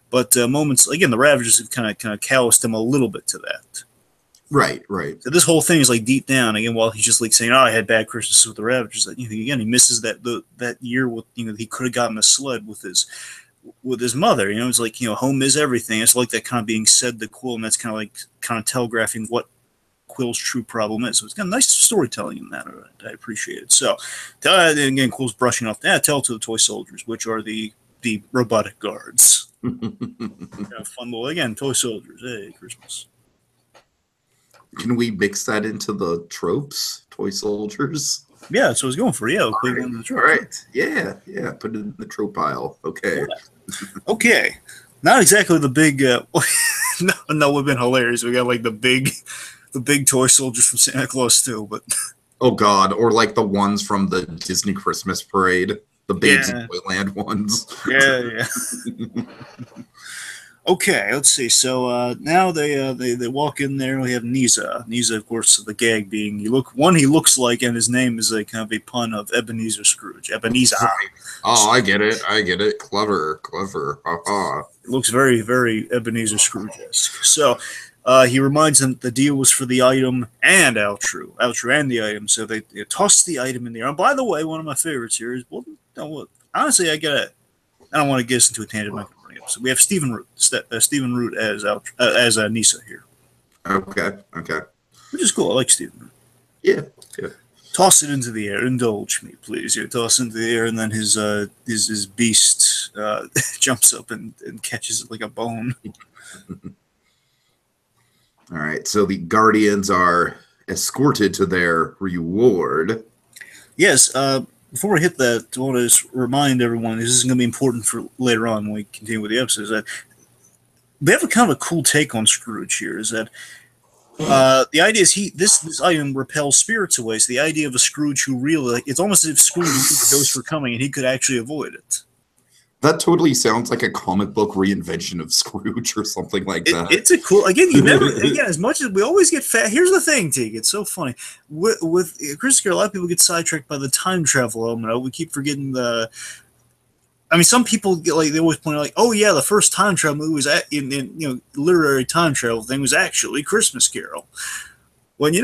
But moments again, the Ravagers have kind of calloused him a little bit to that. Right. So this whole thing is like deep down again. While he's just like saying, "Oh, I had bad Christmases with the Ravagers." That again, he misses that year with he could have gotten a sled with his mother. It's like home is everything. It's like that kind of being said to Quill, and that's kind of telegraphing what Quill's true problem is. So it's kind of nice storytelling in that. I appreciate it. So again, Quill's brushing off that. Tell to the toy soldiers, which are the robotic guards. Fun little again, toy soldiers. Hey, Christmas. Can we mix that into the tropes, toy soldiers? Yeah, that's what I was going for. Yeah, all right. Yeah. Put it in the trope pile. Okay. Yeah. Okay. Not exactly the big. No, would have been hilarious. We got like the big toy soldiers from Santa Claus too, but. Oh God! Or like the ones from the Disney Christmas Parade, the Babes in Toyland ones. Yeah. Okay, let's see. So now they walk in there. We have Niza. Niza, of course, the gag being he looks like, and his name is a kind of a pun of Ebenezer Scrooge. Ebenezer. Oh, I get it. Clever. It looks very, very Ebenezer Scrooge-esque. So he reminds them that the deal was for the item and Altru and the item. So they toss the item in the air. And by the way, one of my favorites here is honestly, I don't want to get us into a tangent. So we have Stephen Root as Nisa here. Okay. Which is cool. I like Stephen Root. Yeah. Toss it into the air. Indulge me, please. Toss it into the air, and then his beast jumps up and catches it like a bone. All right. So the Guardians are escorted to their reward. Yes. Before we hit that, I want to just remind everyone, this is going to be important for later on when we continue with the episodes, that we have a kind of a cool take on Scrooge here, is that the idea is this item repels spirits away, so the idea of a Scrooge who really, it's almost as if Scrooge knew the ghosts were coming and he could actually avoid it. That totally sounds like a comic book reinvention of Scrooge or something like that. It's a cool, again, as much as we always get fat. Here's the thing, Teague, it's so funny. With Christmas Carol, a lot of people get sidetracked by the time travel element. We keep forgetting some people get they always point out oh yeah, the first time travel movie was in literary time travel thing was actually Christmas Carol. When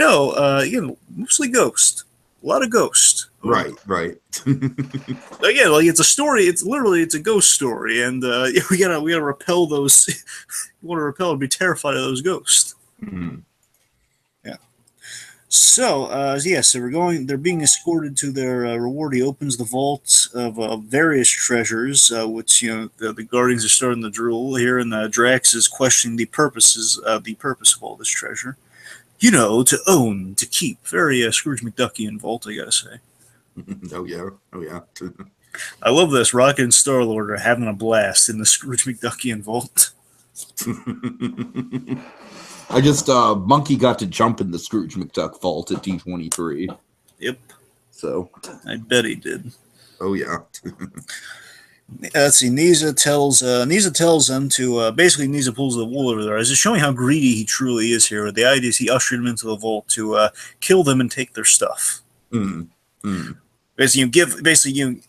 mostly Ghost. A lot of Ghost. Right. Again, it's a story. It's a ghost story, and we gotta repel those. You want to repel and be terrified of those ghosts. Mm-hmm. Yeah. So they're being escorted to their reward. He opens the vault of various treasures, which the Guardians are starting to drool here, and Drax is questioning the purpose of all this treasure. To own, to keep. Very Scrooge McDuckian vault, I gotta say. Oh yeah. I love this. Rocket and Star-Lord are having a blast in the Scrooge McDuckian vault. I just Monkey got to jump in the Scrooge McDuck vault at D23. Yep. So I bet he did. Oh yeah. Let's see. Niza tells them to basically Niza pulls the wool over their eyes. It's showing how greedy he truly is here. The idea is he ushered them into the vault to kill them and take their stuff. Basically,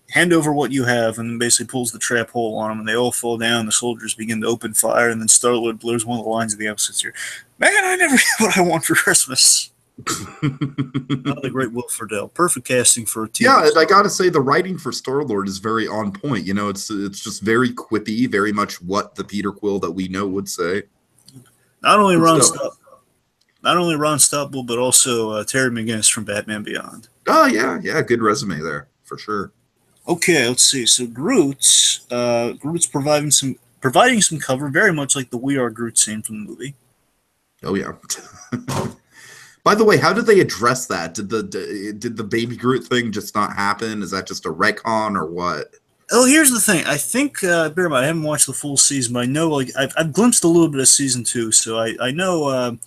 hand over what you have, and then basically pulls the trap hole on them, and they all fall down. The soldiers begin to open fire, and then Star-Lord blurs one of the lines of the episodes here. Man, I never get what I want for Christmas. Oh, the great Will Friedle. Perfect casting for a TV. Yeah, and I gotta say the writing for Star-Lord is very on point. You know, it's just very quippy, very much what the Peter Quill that we know would say. Not only Good Ron stuff. Stop, not only Ron Stopple, but also Terry McGinnis from Batman Beyond. Oh yeah, yeah, good resume there for sure. Okay, let's see. So Groot's providing some cover, very much like the "We Are Groot" scene from the movie. Oh yeah. By the way, how did they address that? Did the Baby Groot thing just not happen? Is that just a retcon or what? Oh, here's the thing. I think, bear in mind, I haven't watched the full season, but I know, like, I've glimpsed a little bit of season 2, so I know.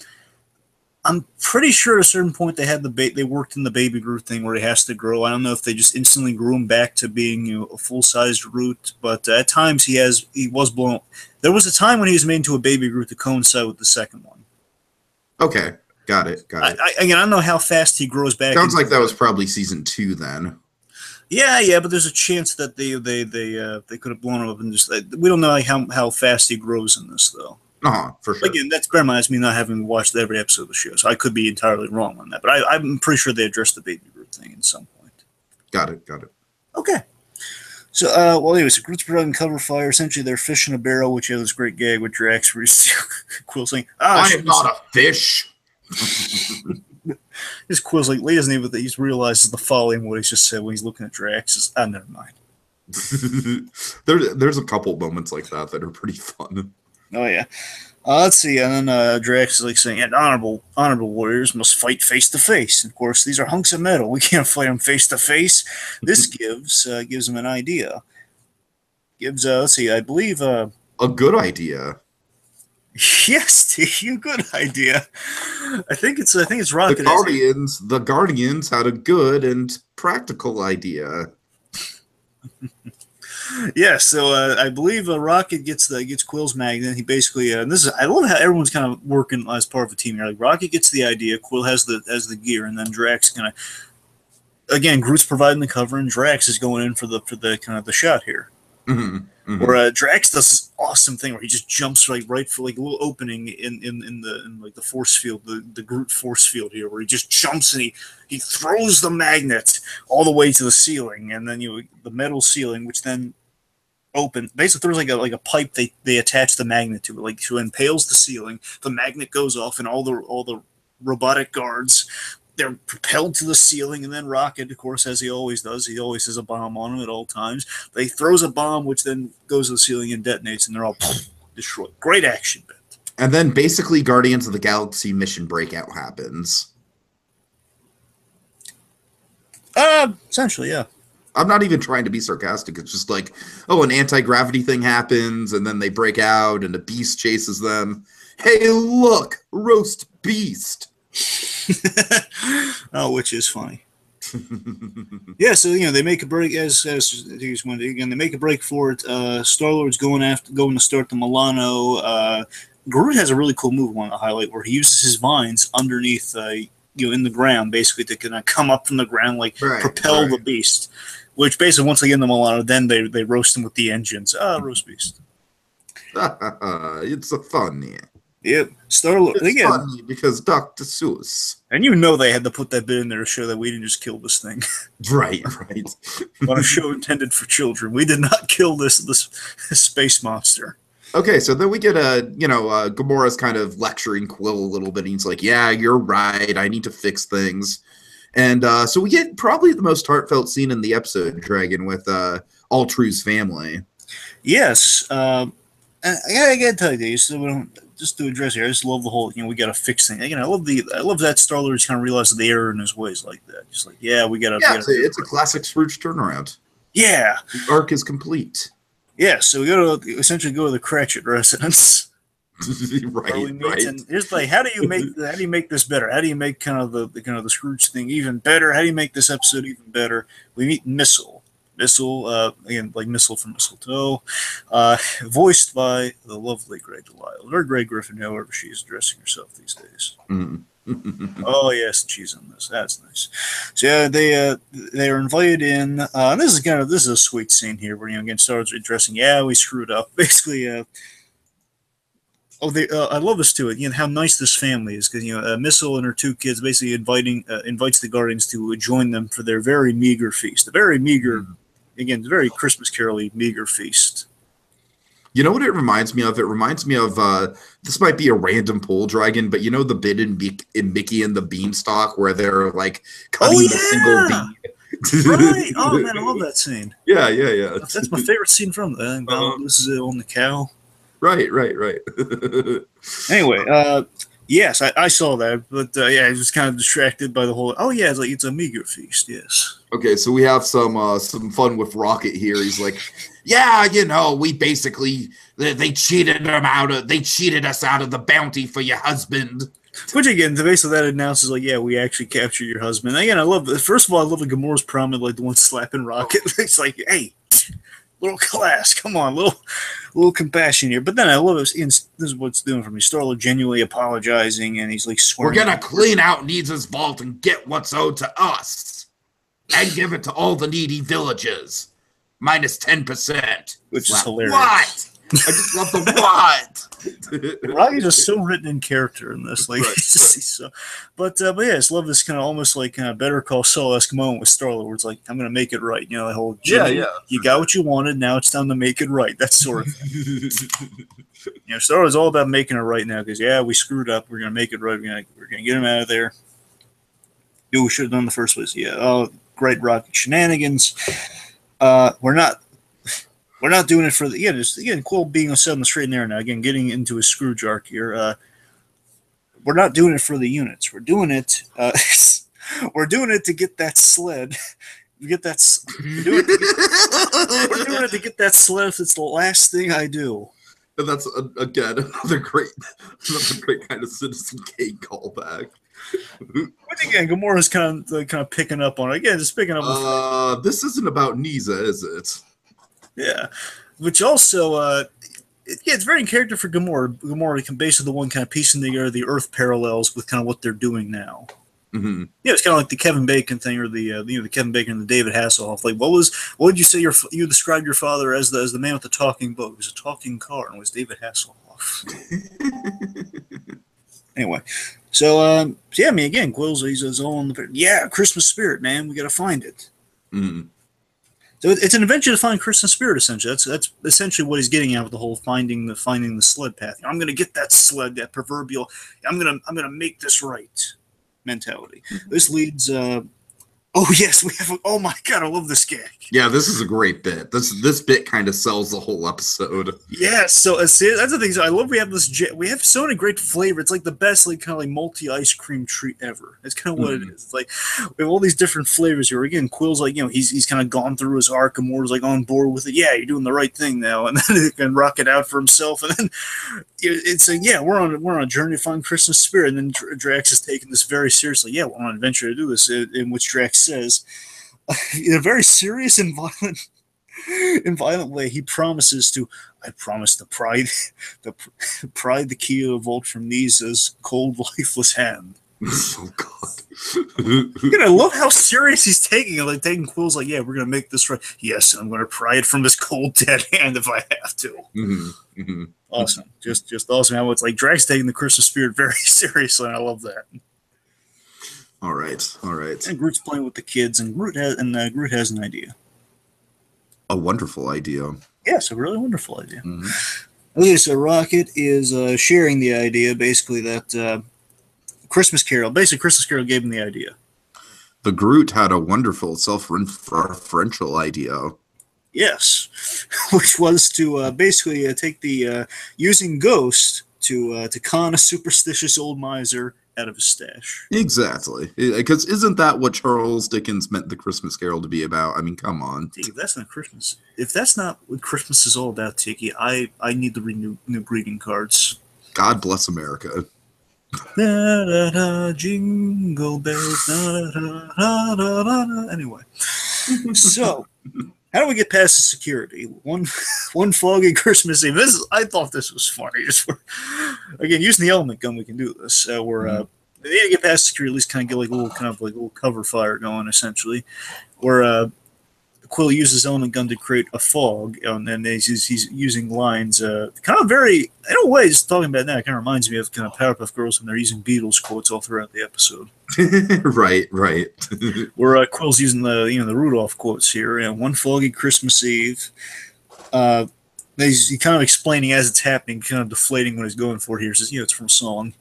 I'm pretty sure at a certain point they had they worked in the Baby Groot thing where he has to grow. I don't know if they just instantly grew him back to being, you know, a full sized Groot, but at times he was blown. There was a time when he was made into a Baby Groot to coincide with the second one. Okay, got it. Again, I don't know how fast he grows back. Sounds like that was probably season 2 then. Yeah, but there's a chance that they could have blown him up and just. We don't know like how fast he grows in this though. For sure. Again, that's bear in mind, me not having watched every episode of the show, so I could be entirely wrong on that. But I'm pretty sure they addressed the Baby Groot thing at some point. Got it. Okay. So, anyways, so Groot's providing cover fire. Essentially, they're fish in a barrel, which has this great gag with Drax where he's Quill saying, I am not a fish. His Quill's like, he doesn't even, he realizes the folly in what he's just said when he's looking at Drax. Never mind. There's a couple moments like that are pretty fun. Oh, yeah. Let's see. And then Drax is like saying, and honorable warriors must fight face to face. Of course, these are hunks of metal. We can't fight them face to face. This gives them an idea. Let's see, I believe. A good idea. Yes, a good idea. I think it's Rocket. The Guardians had a good and practical idea. Yeah, so I believe Rocket gets Quill's magnet. He basically, and this is, I love how everyone's kind of working as part of a team here. Like Rocket gets the idea, Quill has the gear, and then Drax kind of, again, Groot's providing the cover, and Drax is going in for the kind of the shot here. Where Drax does this awesome thing where he just jumps right for like a little opening in like the force field, the Groot force field here, where he just jumps and he throws the magnet all the way to the ceiling, and then the metal ceiling, which then basically there's like a pipe they attach the magnet to it, like to impales the ceiling. The magnet goes off, and all the robotic guards, they're propelled to the ceiling, and then Rocket, of course, as he always does, he always has a bomb on him at all times. They throws a bomb, which then goes to the ceiling and detonates, and they're all destroyed. Great action bit. And then basically Guardians of the Galaxy mission breakout happens. Essentially, yeah. I'm not even trying to be sarcastic. It's just like, an anti-gravity thing happens, and then they break out, and a beast chases them. Hey, look, roast beast. Which is funny. Yeah, so they make a break as again. They make a break for it. Star-Lord's going to start the Milano. Groot has a really cool move I want to highlight where he uses his vines underneath, in the ground, basically to kind of come up from the ground, propel the beast. Which basically, once they get in the Milano, then they roast him with the engines. Roast beast. It's a funny. Yep, Star-Lord. It's again, funny because Dr. Seuss. And they had to put that bit in there to show that we didn't just kill this thing. Right. On a show intended for children, we did not kill this space monster. Okay, so then we get Gamora's kind of lecturing Quill a little bit. And he's like, "Yeah, you're right. I need to fix things." And so we get probably the most heartfelt scene in the episode, Dragon, with Ultru's family. Yes, I gotta tell you, so just to address here, I just love the whole, we gotta fix things. Again, I love that Star-Lord just kind of realizes the error in his ways like that. Just like, yeah, we gotta. Yeah, it's a classic Scrooge turnaround. Yeah, the arc is complete. Yeah, so we essentially go to the Cratchit residence. right. And here's like, how do you make this better? How do you make kind of the Scrooge thing even better? How do you make this episode even better? We meet Missile, again, like Missile from Mistletoe, voiced by the lovely Greg Delisle, or Greg Griffin, however she is addressing herself these days. Oh yes, she's in this. That's nice. So yeah, they are invited in. And this is a sweet scene here where again starts addressing. Yeah, we screwed up. Basically, Oh, I love this too. You know how nice this family is because Missile and her two kids basically invites the Guardians to join them for their very meager feast. A very meager, again, very Christmas Carol-y meager feast. You know what it reminds me of? It reminds me of this might be a random pole dragon, but you know the bit in Mickey and the Beanstalk where they're like cutting the single bean. Right. Oh man, I love that scene. Yeah. That's my favorite scene from that. This is on the cow. Right. Anyway, yes, I saw that, but yeah, I was kind of distracted by the whole. Oh yeah, it's a meager feast. Yes. Okay, so we have some fun with Rocket here. He's like, yeah, we basically they cheated us out of the bounty for your husband. Which again, the base of that announces like, yeah, we actually captured your husband. Again, I love. First of all, I love the Gamora's prominent, like the one slapping Rocket. It's like, hey, little class, come on, little compassion here. But then I love this. This is what's doing for me. Starla genuinely apologizing, and he's like swearing. We're gonna clean out Needs' vault and get what's owed to us, and give it to all the needy villagers, minus 10%. Which is hilarious. What? I just love the what. Rocky's just so written in character in this, like, he's so. But yeah, I just love this kind of almost like kind of Better Call Saul-esque moment with Starla, where it's like, I'm gonna make it right. The whole you got what you wanted, now it's time to make it right. That sort of thing. Starla's all about making it right now because we screwed up. We're gonna make it right. We're gonna get him out of there. Do what we should have done in the first place. Yeah. Oh, great Rocky shenanigans. We're not doing it for the Quill being set on the straight and narrow now. Again, getting into a Scrooge arc here. We're not doing it for the units. We're doing it. We're doing it to get that sled. We're doing it to get that sled. If it's the last thing I do. And that's again another great kind of Citizen Kane callback. But again, Gamora's kind of picking up on it. Again, just picking up. This isn't about Nisa, is it? Yeah, which also, it's very in character for Gamora. Gamora can basically the one kind of piecing together the Earth parallels with kind of what they're doing now. Mm-hmm. Yeah, it's kind of like the Kevin Bacon thing, or the Kevin Bacon and the David Hasselhoff. Like, what did you say? You described your father as the man with the talking boat. It was a talking car, and it was David Hasselhoff. Anyway, so yeah, I mean, again, Quill's he's all in the Christmas spirit, man. We got to find it. Mm-hmm. So it's an adventure to find Christmas spirit. Essentially, that's essentially what he's getting at with the whole finding the sled path. I'm going to get that sled, that proverbial. I'm gonna make this right mentality. This leads. Oh yes, we have. Oh my god, I love this gag. Yeah, this is a great bit. This bit kind of sells the whole episode. Yes, so that's the thing. So I love we have so many great flavor. It's like the best kind of multi ice cream treat ever. It's kind of what it is. It's like we have all these different flavors here. Again, Quill's like he's kind of gone through his arc, and Moore's like on board with it. Yeah, you're doing the right thing now, and then he can rock it out for himself. And then it's like we're on a journey to find Christmas spirit. And then Drax is taking this very seriously. Yeah, we're on an adventure to do this. In which Drax says, in a very serious and violent way, he promises to. I promise to pry the key of the vault from Nisa's cold, lifeless hand. Oh God! I love how serious he's taking it. Like taking Quill's, like, yeah, we're gonna make this right. Yes, I'm gonna pry it from his cold, dead hand if I have to. Mm-hmm. Mm-hmm. Awesome, just awesome. How it's like Drax taking the Christmas spirit very seriously, and I love that. All right. And Groot's playing with the kids, and Groot has an idea. A wonderful idea. Yes, a really wonderful idea. Mm-hmm. Okay, so Rocket is sharing the idea, basically that Christmas Carol gave him the idea. The Groot had a wonderful self-referential idea. Yes, which was to basically take the using Ghost to con a superstitious old miser out of his stash. Exactly, because isn't that what Charles Dickens meant the Christmas Carol to be about? I mean, come on. If that's not Christmas, if that's not what Christmas is all about, Tiki, I need to renew new greeting cards. God bless America. Da, da, da, jingle bells. Da, da, da, da, da. Anyway, so how do we get past the security? One foggy Christmas Eve. I thought this was funny. Again, using the element gun, we can do this. We need to get past security, at least kind of get like a little cover fire going, essentially. Where Quill uses his element gun to create a fog, and he's using lines, kind of very, in a way, just talking about that, it kind of reminds me of kind of Powerpuff Girls when they're using Beatles quotes all throughout the episode. Right. Where Quill's using the Rudolph quotes here. And one foggy Christmas Eve, he's kind of explaining as it's happening, kind of deflating what he's going for here. He says, it's from a song.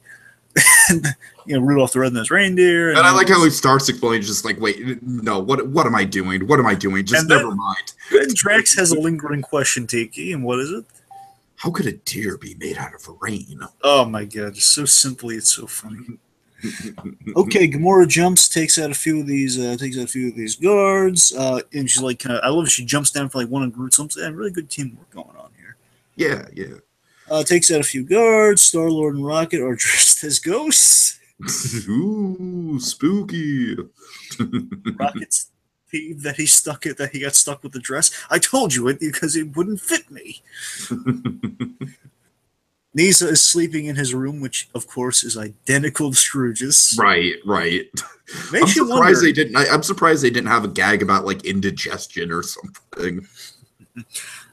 And, Rudolph the Red-Nosed Reindeer. And I like how he starts explaining, just like, wait, no, what am I doing? What am I doing? Just never mind. Then Drax has a lingering question, Tiki, and what is it? How could a deer be made out of rain? Oh my god, it's so simply, it's so funny. Okay, Gamora jumps, takes out a few of these guards, and she's like, I love it. She jumps down for like one of Groot's humps. Really good teamwork going on here. Yeah. Takes out a few guards. Star-Lord and Rocket are dressed as ghosts. Ooh, spooky. Rocket's peeved that he got stuck with the dress. I told you it because it wouldn't fit me. Nisa is sleeping in his room, which of course is identical to Scrooge's. Right. I'm surprised they didn't have a gag about like indigestion or something.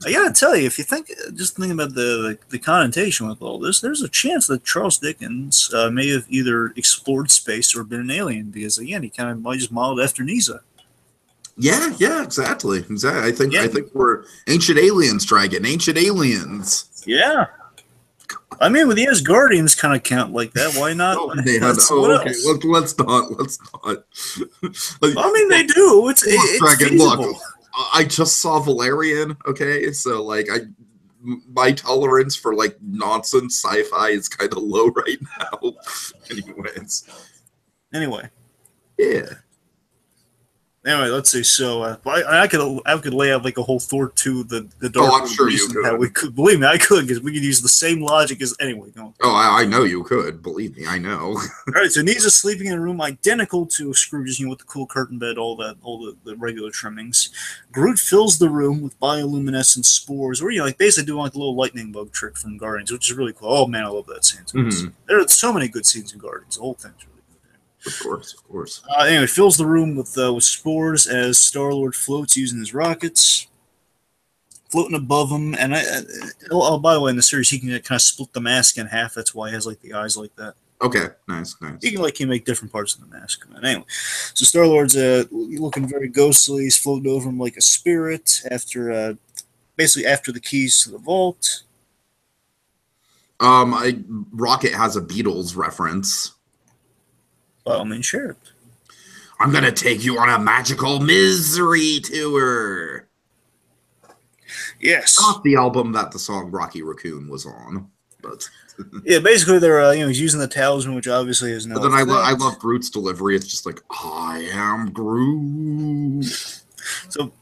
I gotta tell you, if you think about the connotation with all this, there's a chance that Charles Dickens may have either explored space or been an alien, because again, he kind of just modeled after Nisa. Yeah, exactly. I think we're ancient aliens, Dragon. Ancient aliens. Yeah. I mean, with the Asgardians kind of count like that. Why not? Oh, man. Okay. Let's not. Like, I mean, they do. It's Dragon, feasible. look. I just saw Valerian, okay? So, like, my tolerance for, like, nonsense sci-fi is kind of low right now. Anyway. Yeah. Anyway, let's see. So I could lay out like a whole Thor 2, the dark. Oh, I'm sure you could. How we could, believe me, I could, because we could use the same logic as anyway. Go on. Oh, I know you could. Believe me, I know. All right, so Nisa's sleeping in a room identical to Scrooge's, with the cool curtain bed, all the regular trimmings. Groot fills the room with bioluminescent spores, or like basically doing like a little lightning bug trick from Guardians, which is really cool. Oh man, I love that scene. Mm-hmm. There are so many good scenes in Guardians. The whole thing's really. Of course. Anyway, fills the room with spores as Star-Lord floats using his rockets, floating above him. And by the way, in the series, he can kind of split the mask in half. That's why he has like the eyes like that. Okay, nice. He can make different parts of the mask. Anyway, so Star-Lord's looking very ghostly. He's floating over him like a spirit after the keys to the vault. Rocket has a Beatles reference. By all means, share it. I'm gonna take you on a magical misery tour. Yes. Not the album that the song Rocky Raccoon was on, but yeah, basically they're he's using the talisman, which obviously is no. But then I love Groot's delivery. It's just like, I am Groot. So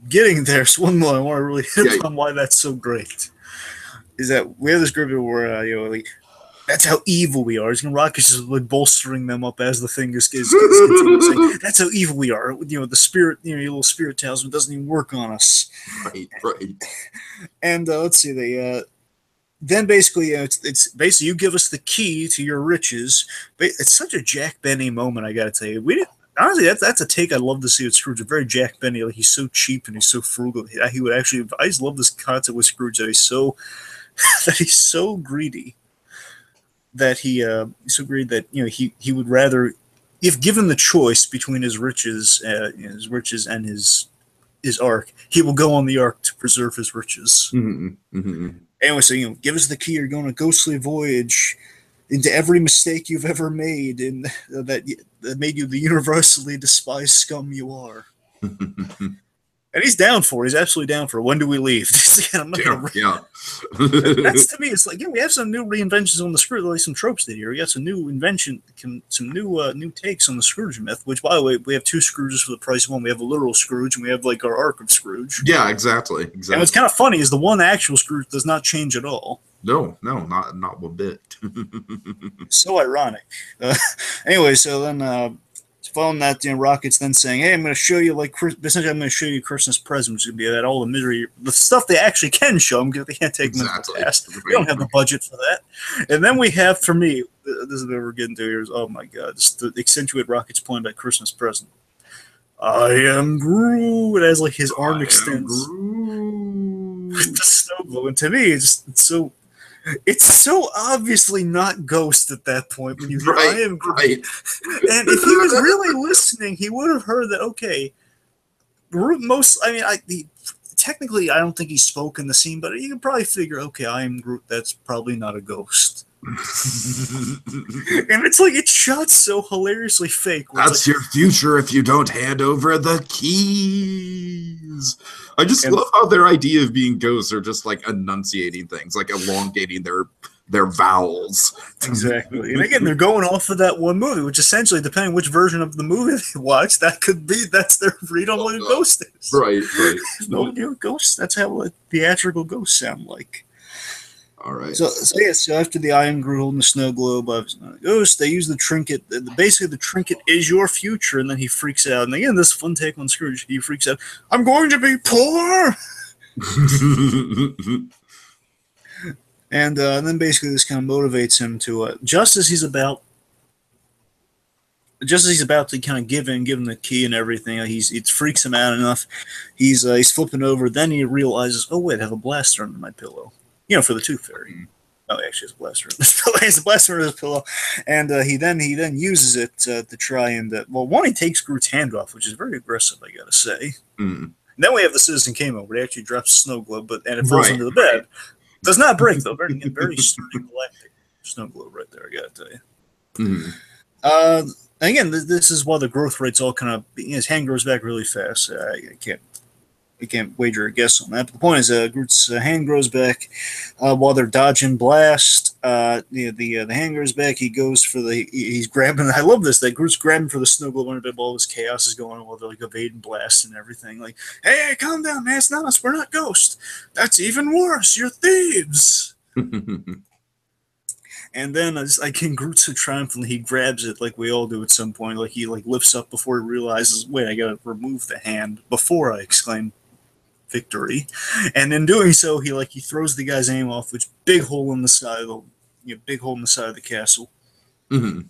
getting there, so one more I want to really hit on why that's so great is that we have this group where like. That's how evil we are. Rocket's just like bolstering them up as the thing is saying, that's how evil we are. The spirit, your little spirit talisman doesn't even work on us. Right. And let's see, they then basically it's basically you give us the key to your riches. It's such a Jack Benny moment, I gotta tell you. Honestly, that's a take I'd love to see with Scrooge. Very Jack Benny. Like, he's so cheap and he's so frugal. He would actually. I just love this concept with Scrooge that he's so greedy. That he he would rather, if given the choice between his riches and his ark, he will go on the ark to preserve his riches. Mm-hmm. Anyway, so give us the key. You're going on a ghostly voyage into every mistake you've ever made, and that made you the universally despised scum you are. And he's down for it. He's absolutely down for it. When do we leave? Yeah. That's, to me, it's like, we have some new reinventions on the Scrooge, like some tropes here. We got some new some new takes on the Scrooge myth, which, by the way, we have two Scrooges for the price of one. We have a literal Scrooge, and we have, like, our arc of Scrooge. Yeah, exactly. And what's kind of funny is the one actual Scrooge does not change at all. No, not one bit. So ironic. Anyway, so then... following that, Rocket's then saying, "Hey, I'm going to show you essentially, I'm going to show you Christmas present, which is going to be that all the misery, the stuff they actually can show them because they can't take them to the past. We don't have the budget for that." And then we have, for me, this is what we're getting to here. Is, oh my god, just to accentuate Rocket's point about Christmas present. I am Groot, as like his arm I am extends Groot. with the snow globe. And to me, it's so obviously not Ghost at that point when you hear I am Groot. Right. And if he was really listening, he would have heard that, okay, Groot technically, I don't think he spoke in the scene, but you can probably figure, okay, I am Groot, that's probably not a ghost. And it's like, it's shot so hilariously fake. That's like, your future if you don't hand over the keys. I just love how their idea of being ghosts are just like enunciating things, like elongating their vowels. Exactly. And again, they're going off of that one movie, which essentially, depending which version of the movie they watch, that's their read on what a ghost is. Right. No, ghosts, that's how theatrical ghosts sound like. All right. So after the I am Groot holding the snow globe, Ghost, they use the trinket. Basically, the trinket is your future, and then he freaks out. And again, this fun take on Scrooge, he freaks out. I'm going to be poor. And then basically, this kind of motivates him to just as he's about to kind of give him the key and everything. It freaks him out enough. He's flipping over. Then he realizes, oh wait, I have a blaster under my pillow. For the Tooth Fairy. Oh, actually, it's a blaster in his pillow. It's a blaster in his pillow, and he then uses it to try and one, he takes Groot's hand off, which is very aggressive, I gotta say. Mm. Then we have the Citizen Kamo, where he actually drops a snow globe, and it falls under the bed. Does not break though. Very sturdy galactic snow globe right there. I gotta tell you. Mm. Again, this is why the growth rate's all kind of. His hand grows back really fast. I can't wager a guess on that. But the point is, Groot's hand grows back while they're dodging blast. The hand grows back. He goes for he's grabbing. I love this. That Groot's grabbing for the snow globe under bed while this chaos is going on, while they're like evading blast and everything. Like, hey, calm down, man. It's not us. We're not ghosts. That's even worse. You're thieves. And then, in Groot's so triumphantly, he grabs it like we all do at some point. Like he lifts up before he realizes, wait, I gotta remove the hand before I exclaim victory. And in doing so, he throws the guy's aim off, which big hole in the side of the castle. Mm-hmm.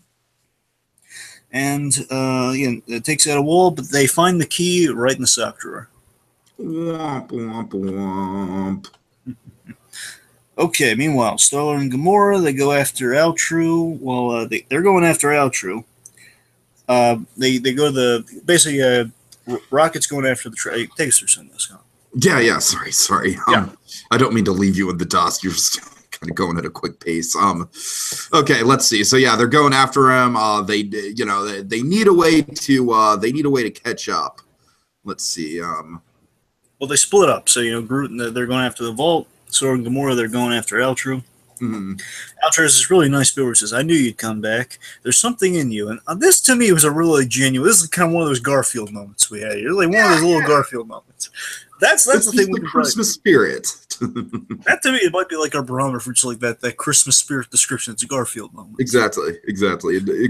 And it takes out a wall, but they find the key right in the sock drawer. Womp womp womp. Okay, meanwhile, Star-Lord and Gamora, they go after Altru. Well, they're going after Altru. They go to basically Rocket's going after the take us through some of this, huh? Yeah, sorry. I don't mean to leave you in the dust. You're just kind of going at a quick pace. Okay, let's see. So yeah, they're going after him. They need a way to catch up. Let's see. Well, they split up. So Groot and they're going after the Vault. Sora and Gamora, they're going after Altru. Mm-hmm. Altru has this really nice bit where it says, I knew you'd come back. There's something in you. And this, to me, was a really genuine. This is kind of one of those Garfield moments we had. You're like one of those little Garfield moments. That's the thing. The Christmas spirit. That, to me, it might be like our barometer for just like that Christmas spirit description. It's a Garfield moment. Exactly.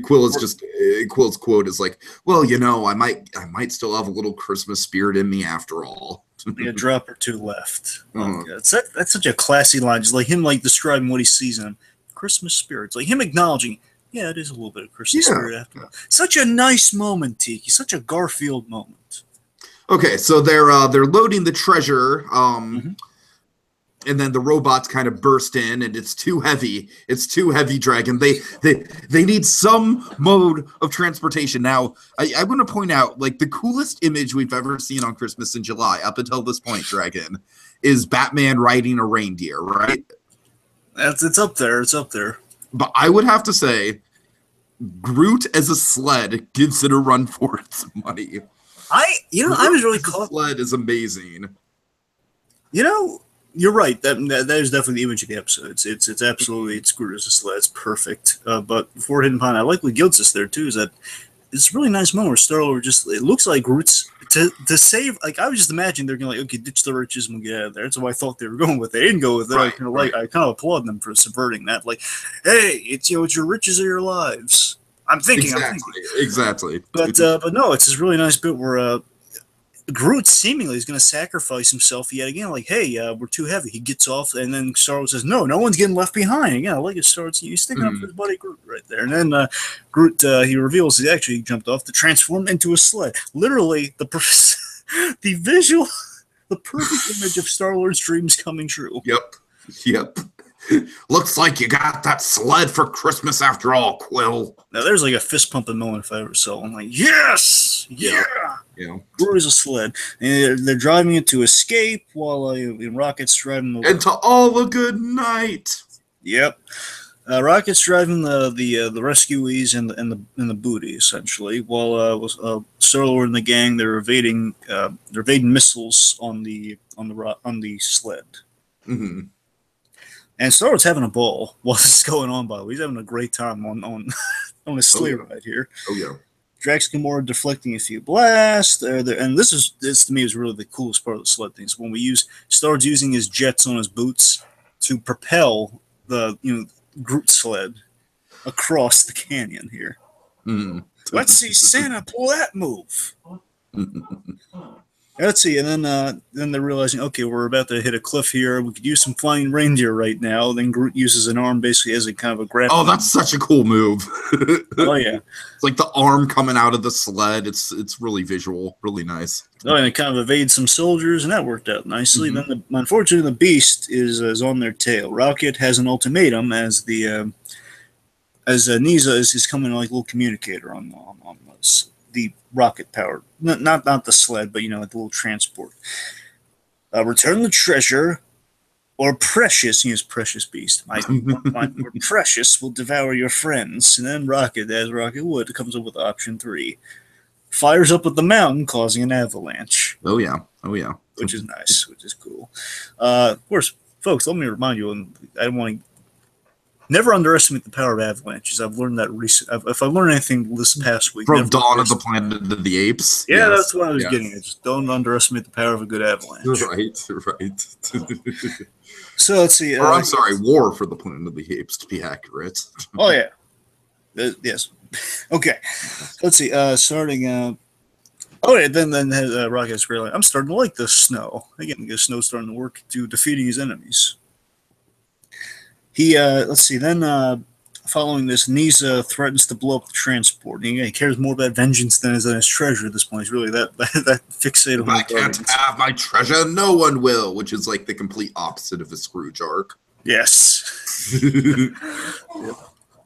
Quill's quote is like, well, I might still have a little Christmas spirit in me after all. A drop or two left. That's such a classy line. Just like him describing what he sees in him. Christmas spirit. It's like him acknowledging, yeah, it is a little bit of Christmas spirit after all. Such a nice moment, Tiki. Such a Garfield moment. Okay, so they're loading the treasure, and then the robots kind of burst in, and it's too heavy. It's too heavy, Dragon. They need some mode of transportation. Now, I'm going to point out, the coolest image we've ever seen on Christmas in July, up until this point, Dragon, is Batman riding a reindeer, right? It's up there. It's up there. But I would have to say, Groot as a sled gives it a run for its money. I was really caught. Sled is amazing. You're right. That is definitely the image of the episode. It's absolutely Groot as a sled. It's perfect. But before Hidden Pond, I like what guilds us there too. Is that it's a really nice moment where Star-Lord it looks like Groot's to save. I was just imagining they're gonna okay, ditch the riches and we'll get out of there. That's what I thought they were going with. They didn't go with it. Right, I kind of applaud them for subverting that. Hey, it's it's your riches or your lives. I'm thinking. Exactly. But no, it's this really nice bit where Groot seemingly is going to sacrifice himself yet again. Like, hey, we're too heavy. He gets off, and then Star-Lord says, no one's getting left behind. Again, I like it. Star-Lord's sticking up for his buddy Groot right there. And then Groot, he reveals he actually jumped off to transform into a sled. Literally, the visual, the perfect image of Star-Lord's dreams coming true. Yep. Looks like you got that sled for Christmas after all, Quill. Now, there's like a fist pumping moment if I ever saw one. Like, yes! Yeah! Groot is a sled. And they're driving it to escape while Rocket's driving the... And to all a good night! Yep. Rocket's driving the rescuees and the booty, essentially, while Star-Lord and the gang, they're evading missiles on the sled. Mm-hmm. And Star-Lord's having a ball while this is going on, by the way. He's having a great time on a sleigh ride here. Oh, yeah. Drax Gamora deflecting a few blasts. And this to me is really the coolest part of the sled thing. So when Star-Lord's using his jets on his boots to propel the Groot sled across the canyon here. Mm. Let's see Santa pull that move. Let's see, and then they're realizing, okay, we're about to hit a cliff here. We could use some flying reindeer right now. Then Groot uses an arm basically as a kind of a grab. Oh, that's such a cool move. Oh yeah, it's like the arm coming out of the sled. It's really visual, really nice. Oh, and it kind of evades some soldiers, and that worked out nicely. Mm-hmm. Then, unfortunately, the Beast is on their tail. Rocket has an ultimatum as Nyssa is coming like a little communicator on the rocket powered, not the sled, but like the little transport. Return the treasure, or precious. Precious Beast. Or precious will devour your friends. And then Rocket, as Rocket would, comes up with option 3. Fires up at the mountain, causing an avalanche. Oh yeah. Which is nice, which is cool. Of course, folks, let me remind you, and I don't want to never underestimate the power of avalanches. I've learned that if I learned anything this past week, from Dawn of the Planet of the Apes. Yeah, yes. That's what I was getting at. Just don't underestimate the power of a good avalanche. Right. So let's see. I'm sorry, War for the Planet of the Apes, to be accurate. Oh yeah. Yes. Okay. Let's see. Starting. Oh yeah. Then Rocket's realizing I'm starting to like this snow. Again, the snow's starting to work to defeating his enemies. He let's see. Then following this, Nyssa threatens to blow up the transport. He cares more about vengeance than his treasure at this point. He's really that fixated. If I can't have my treasure, no one will. Which is like the complete opposite of a Scrooge arc. Yes. Yep.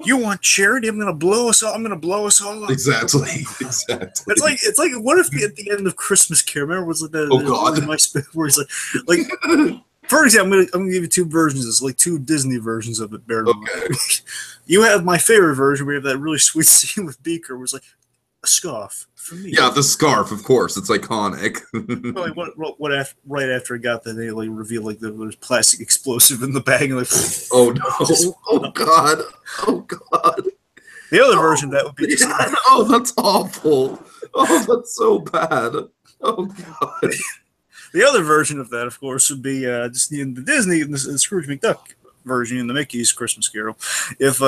You want charity? I'm gonna blow us all. I'm gonna blow us all up. Exactly. It's like what if at the end of Christmas Carol? Remember, was like that? Oh God! Where he's like. For example, I'm gonna give you 2 versions. It's like 2 Disney versions of it. Bear in mind. You have my favorite version. We have that really sweet scene with Beaker, where it's like a scarf for me. Yeah, the scarf, of course. It's iconic. Right after it got that, they like revealed like there was plastic explosive in the bag, and like, oh no! Oh God! Oh God! The other version that would be. Oh, that's awful! Oh, that's so bad! Oh God! The other version of that, of course, would be just the Disney and the Scrooge McDuck version in the Mickey's Christmas Carol. If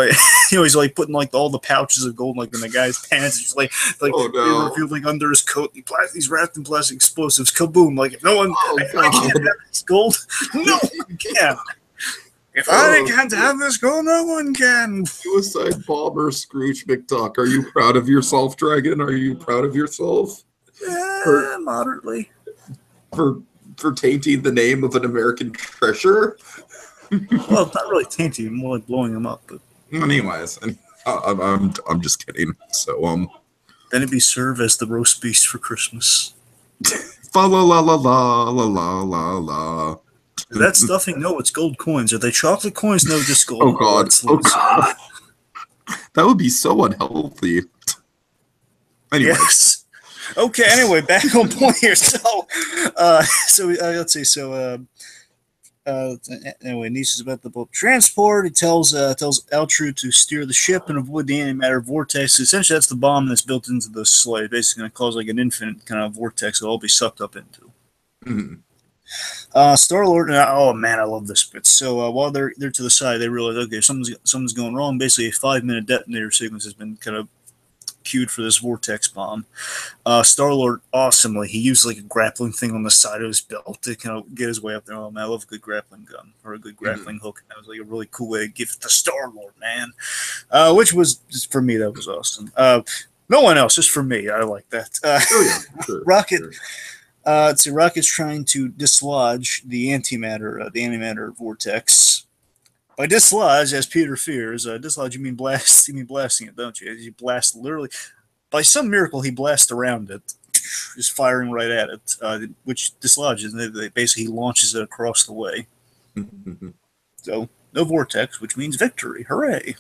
he's like putting like all the pouches of gold like in the guy's pants, he's like oh, no. They revealed like under his coat, he's wrapped in plastic explosives. Kaboom! Like if no one, I can't have this gold. No one can. If I can't have this gold, no one can. Suicide bomber Scrooge McDuck. Are you proud of yourself, Dragon? Are you proud of yourself? Moderately. For tainting the name of an American treasure? Well, it's not really tainting, more like blowing him up. But anyways, I'm just kidding. So then it'd be served as the roast beast for Christmas. Fa la la la la la la la la. That stuffing? No, it's gold coins. Are they chocolate coins? No, just gold. Oh God! Oh God! That would be so unhealthy. Anyways. Yes. Okay, anyway, back on point here. So let's see. So, anyway, Nyssa is about the boat transport. He tells Altru to steer the ship and avoid the antimatter vortex. Essentially, that's the bomb that's built into the sleigh. Basically, going to cause like an infinite kind of vortex it'll all be sucked up into. Mm-hmm. Star-Lord, oh man, I love this bit. So while they're to the side, they realize, okay, something's going wrong. Basically, a 5-minute detonator sequence has been kind of cued for this vortex bomb. Star-Lord, awesomely, he used like a grappling thing on the side of his belt to kind of get his way up there. Oh man, I love a good grappling gun or a good grappling hook. That was like a really cool way to give it to Star-Lord, man. Which was, just for me, that was awesome. No one else, just for me. I like that. Sure, Rocket. Sure. Let's see, Rocket's trying to dislodge the antimatter vortex. By dislodge, as Peter fears, dislodge you mean blast. You mean blasting it, don't you? You blast literally. By some miracle, he blasts around it, just firing right at it, which dislodges. And basically, he launches it across the way. So no vortex, which means victory. Hooray!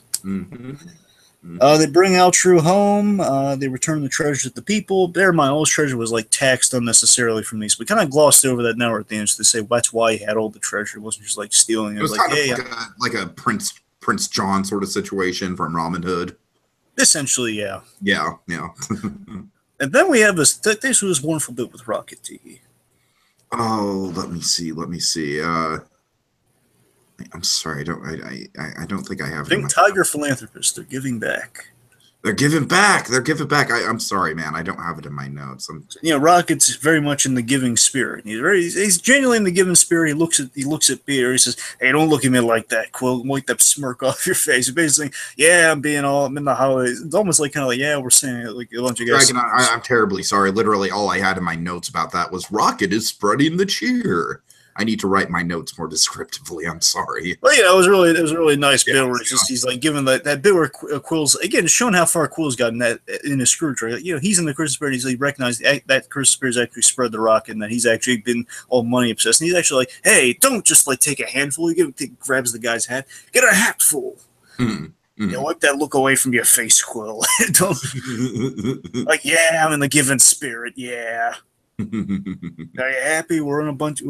They bring Altru home. They return the treasure to the people. Bear in mind, all his treasure was like taxed unnecessarily from these. We kind of glossed over that now at the end to say that's why he had all the treasure. It wasn't just like stealing. It was like, hey, like a Prince John sort of situation from Robin Hood. Essentially, yeah. Yeah. And then we have this wonderful bit with Rocket T. Oh, let me see. I'm sorry, I don't think I have. Pink Tiger Philanthropist. They're giving back. They're giving back. I'm sorry, man. I don't have it in my notes. Rocket's very much in the giving spirit. He's genuinely in the giving spirit. He looks at Peter. He says, "Hey, don't look at me like that, Quill. Wipe that smirk off your face." He's basically, "Yeah, I'm in the holidays." It's almost like kind of like, "Yeah, we're saying it like a bunch of guys." Dragon, I'm terribly sorry. Literally, all I had in my notes about that was Rocket is spreading the cheer. I need to write my notes more descriptively. I'm sorry. Well, it was a really nice bit where he's like giving that bit where Quill's again showing how far Quill's gotten that in his screw trade. He's in the Christmas spirit. He's recognized that Christmas spirit has actually spread the rocket, and that he's actually been all money obsessed. And he's actually like, "Hey, don't just like take a handful." He grabs the guy's hat, get a hatful. Wipe that look away from your face, Quill. Don't like, yeah, I'm in the giving spirit. Yeah. Are you happy? We're a bunch of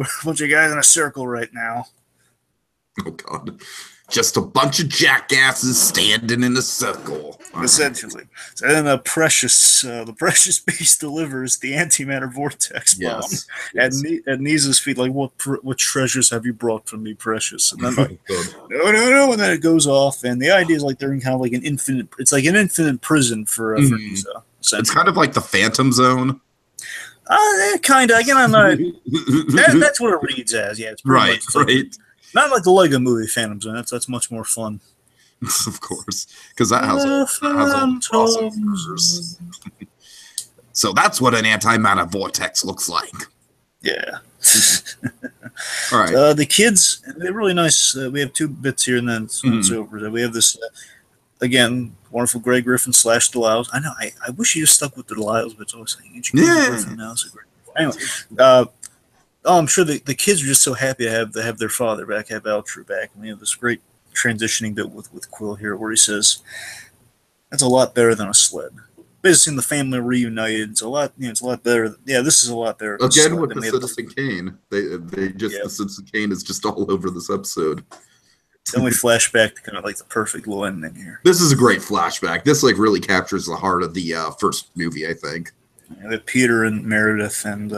guys in a circle right now. Oh God, just a bunch of jackasses standing in a circle. Essentially. So then the precious beast delivers the antimatter vortex bomb at Nisa's feet. Like, what treasures have you brought from me, precious? And then like, no, and then it goes off. And the idea is like they're in kind of like an infinite. It's like an infinite prison for Nisa. It's kind of like the Phantom Zone. Kind of. Again, I'm not. That's what it reads as. Yeah, it's right. Not like the Lego movie Phantom Zone. That's much more fun. Of course, because that has all the crossovers. So that's what an antimatter vortex looks like. Yeah. All right. The kids, they're really nice. We have two bits here, and then it's over. We have this. Again, wonderful Greg Griffin / Delisle. I know. I wish he just stuck with the Delisles, but it's always like, Griffin now. So anyway, I'm sure the kids are just so happy to have their father back, have Altru back, and we have this great transitioning bit with Quill here, where he says, "That's a lot better than a sled." Basically, seeing the family reunited, it's a lot. It's a lot better. Yeah, this is a lot better. Again, with the Citizen Kane, the Citizen Kane is just all over this episode. Then we flash back to kind of like the perfect little ending here. This is a great flashback. This like really captures the heart of the first movie, I think. With Peter and Meredith, and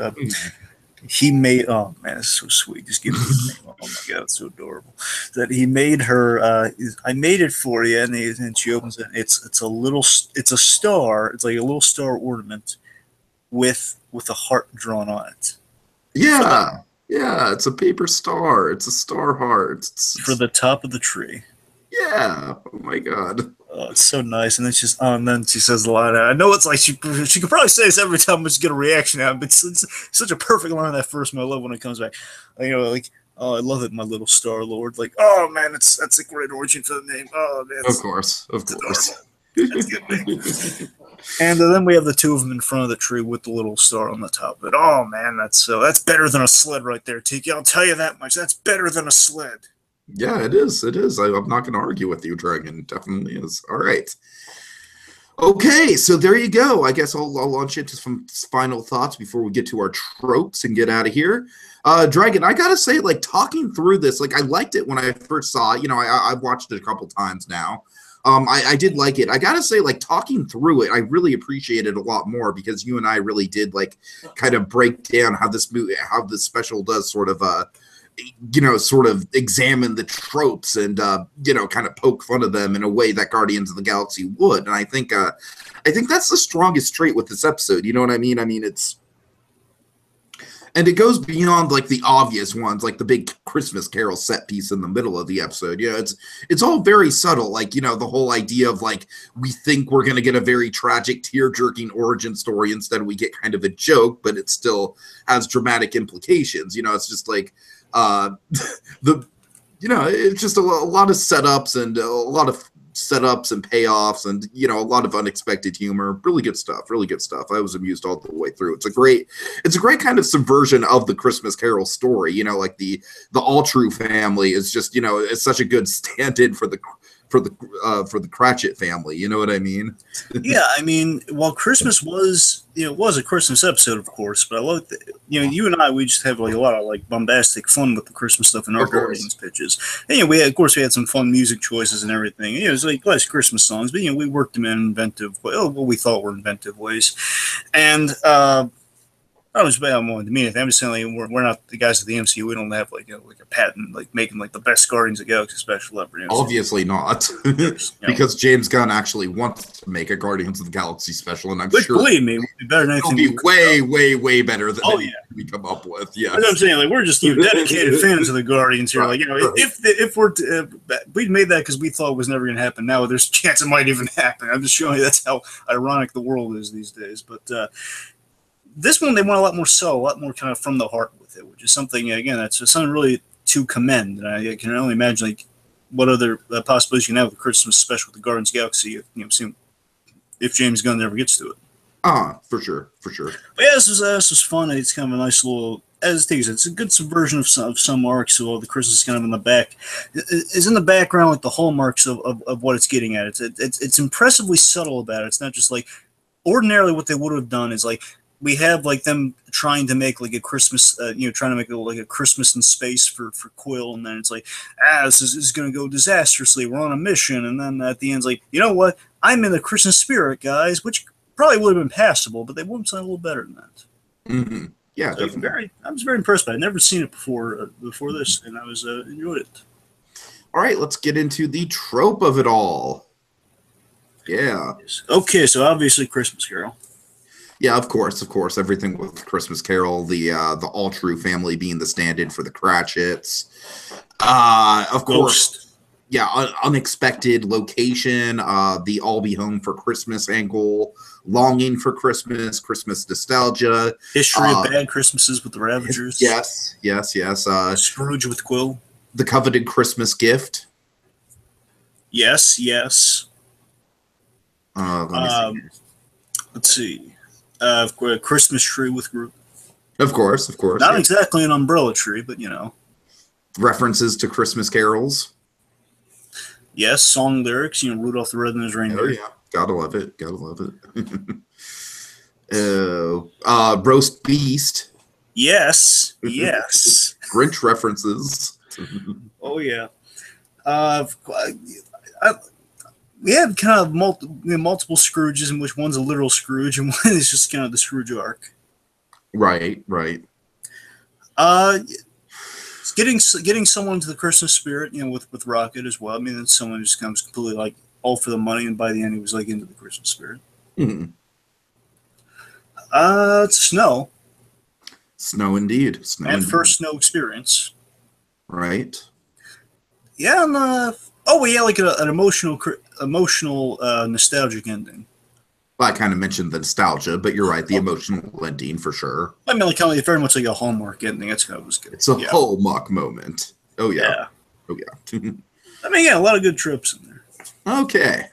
he made. Oh man, it's so sweet. Just give me the name. Oh my God, it's so adorable. That he made her. I made it for you, and she opens it. It's a star. It's like a little star ornament with a heart drawn on it. Yeah. Yeah, it's a paper star. It's a star heart. It's for the top of the tree. Yeah. Oh my God. Oh, it's so nice. And then and then she says a line. I know it's like she could probably say this every time we get a reaction out, but it's such a perfect line that first one. I love when it comes back. Like, oh, I love it, my little Star Lord. Like, oh man, that's a great origin for the name. Oh man. Of course. That's good. And then we have the two of them in front of the tree with the little star on the top of it. Oh man, that's better than a sled right there, Tiki. I'll tell you that much. That's better than a sled. Yeah, it is. It is. I'm not going to argue with you, Dragon. It definitely is. All right. Okay, so there you go. I guess I'll launch into some final thoughts before we get to our tropes and get out of here. Dragon, I gotta say, like talking through this, like I liked it when I first saw it. I've watched it a couple times now. I did like it. I gotta say, like talking through it, I really appreciate it a lot more because you and I really did like kind of break down how this special does sort of sort of examine the tropes and kind of poke fun of them in a way that Guardians of the Galaxy would. And I think that's the strongest trait with this episode. You know what I mean? I mean, and it goes beyond like the obvious ones, like the big Christmas Carol set piece in the middle of the episode. It's all very subtle. Like, the whole idea of like, we think we're going to get a very tragic, tear-jerking origin story. Instead, we get kind of a joke, but it still has dramatic implications. It's just like, it's just a lot of setups and payoffs and a lot of unexpected humor. Really good stuff. I was amused all the way through. It's a great kind of subversion of the Christmas Carol story. Like the All True family is just it's such a good stand-in for the Cratchit family. You know what I mean? Yeah, I mean, while Christmas was it was a Christmas episode, of course, but I love that you and I, we just have like a lot of like bombastic fun with the Christmas stuff in our Guardians pitches. And we had some fun music choices and everything. It was like less Christmas songs, but we worked them in inventive, what we thought were inventive ways. And I don't want to mean anything. I'm just saying, like, we're not the guys at the MCU. We don't have like a patent like making like the best Guardians of the Galaxy special ever. Obviously not, because James Gunn actually wants to make a Guardians of the Galaxy special, and I'm sure, believe me, it'll be better than anything. It'll be way better than anything we come up with. Yeah, that's what I'm saying. Like, we're just dedicated fans of the Guardians here. Like, if we made that because we thought it was never going to happen. Now there's a chance it might even happen. I'm just showing you that's how ironic the world is these days. But this one, they went a lot more subtle, a lot more kind of from the heart with it, which is something, again, that's something really to commend. And I can only imagine like what other possibilities you can have with a Christmas special with the Guardians of the Galaxy if James Gunn ever gets to it. For sure. But yeah, this was fun. It's kind of a nice little, as it is, it's a good subversion of some arcs. So the Christmas is kind of in the back, is in the background, like the hallmarks of what it's getting at. It's impressively subtle about it. It's not just like ordinarily what they would have done is like, we have like them trying to make like a Christmas, trying to make like a Christmas in space for Quill, and then it's like, this is going to go disastrously. We're on a mission, and then at the end, it's like, you know what? I'm in the Christmas spirit, guys, which probably would have been passable, but they would have done a little better than that. Mm-hmm. Yeah, so definitely. I was very impressed by it. I'd never seen it before this, and I was enjoyed it. All right, let's get into the trope of it all. Yeah. Okay, so obviously Christmas Carol. Yeah, of course. Everything with Christmas Carol, the All True family being the stand-in for the Cratchits. Of course, unexpected location, the All Be Home for Christmas angle, longing for Christmas nostalgia. History of bad Christmases with the Ravagers. Yes. Scrooge with Quill. The coveted Christmas gift. Yes. Let's see. Christmas tree with Groot. Of course. Not exactly an umbrella tree, but references to Christmas carols. Yes, song lyrics. Rudolph the Red-Nosed Reindeer. Oh yeah, gotta love it. Roast beast. Yes. Grinch references. Oh yeah. We have kind of multiple Scrooges, in which one's a literal Scrooge and one is just kind of the Scrooge arc. Right. Getting someone to the Christmas spirit, with Rocket as well. I mean, someone who just comes completely like all for the money, and by the end he was like into the Christmas spirit. Mm-hmm. It's snow. Snow indeed. First snow experience. Right. Yeah, and like an emotional, nostalgic ending. Well, I kind of mentioned the nostalgia, but you're right, the emotional ending for sure. I mean, like very much like a Hallmark ending. That's kind of was good. It's a Hallmark moment. Oh yeah. I mean, a lot of good trips in there. Okay.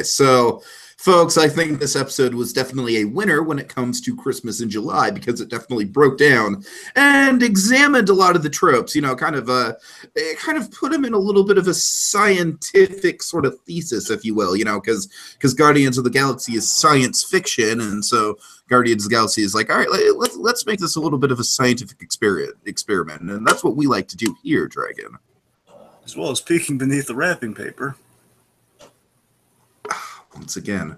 So, folks, I think this episode was definitely a winner when it comes to Christmas in July, because it definitely broke down and examined a lot of the tropes, kind of put them in a little bit of a scientific sort of thesis, if you will, because Guardians of the Galaxy is science fiction, and so Guardians of the Galaxy is like, all right, let's make this a little bit of a scientific experiment, and that's what we like to do here, Dragon. As well as peeking beneath the wrapping paper. Once again.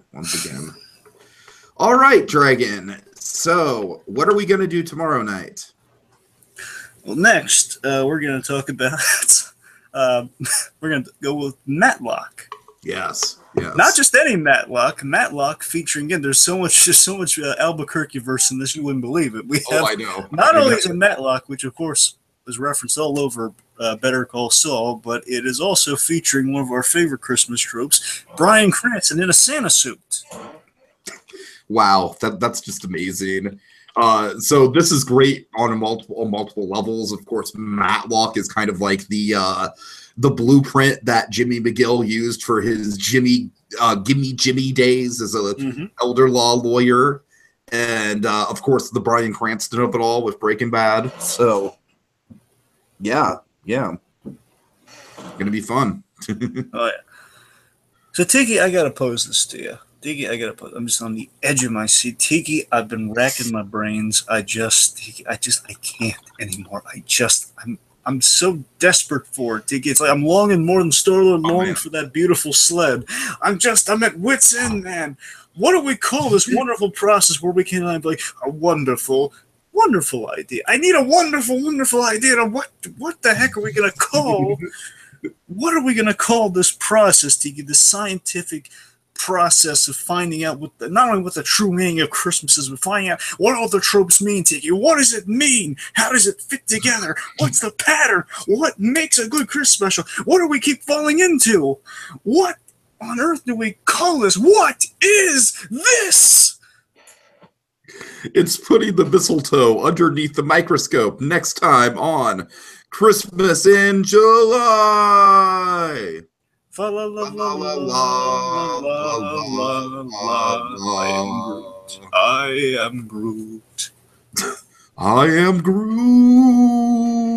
All right, Dragon. So, what are we going to do tomorrow night? Well, next, we're going to talk about, we're going to go with Matlock. Yes. Not just any Matlock. Matlock featuring, again, there's so much Albuquerque verse in this, you wouldn't believe it. We have, I know. Not only is it Matlock, which of course is referenced all over Better Call Saul, but it is also featuring one of our favorite Christmas tropes, Bryan Cranston in a Santa suit. Wow, that's just amazing. So this is great on multiple levels. Of course, Matlock is kind of like the blueprint that Jimmy McGill used for his Gimme Jimmy days as a elder law lawyer, and of course the Bryan Cranston of it all with Breaking Bad. So yeah, gonna be fun. Oh yeah. So Tiki, I gotta pose this to you. Tiki, I'm just on the edge of my seat. Tiki, I've been racking my brains. I can't anymore. I'm so desperate for it, Tiki. It's like I'm longing more than Star-Lord longing for that beautiful sled. I'm at wit's end, man. What do we call this wonderful process where we can be like a wonderful idea? I need a wonderful idea. What the heck are we gonna call? What are we gonna call this process, Tiki? The scientific process of finding out not only what the true meaning of Christmas is, but finding out what all the tropes mean, Tiki. What does it mean? How does it fit together? What's the pattern? What makes a good Christmas special? What do we keep falling into? What on earth do we call this? What is this? It's putting the mistletoe underneath the microscope next time on Christmas in July. I am Groot. I am Groot.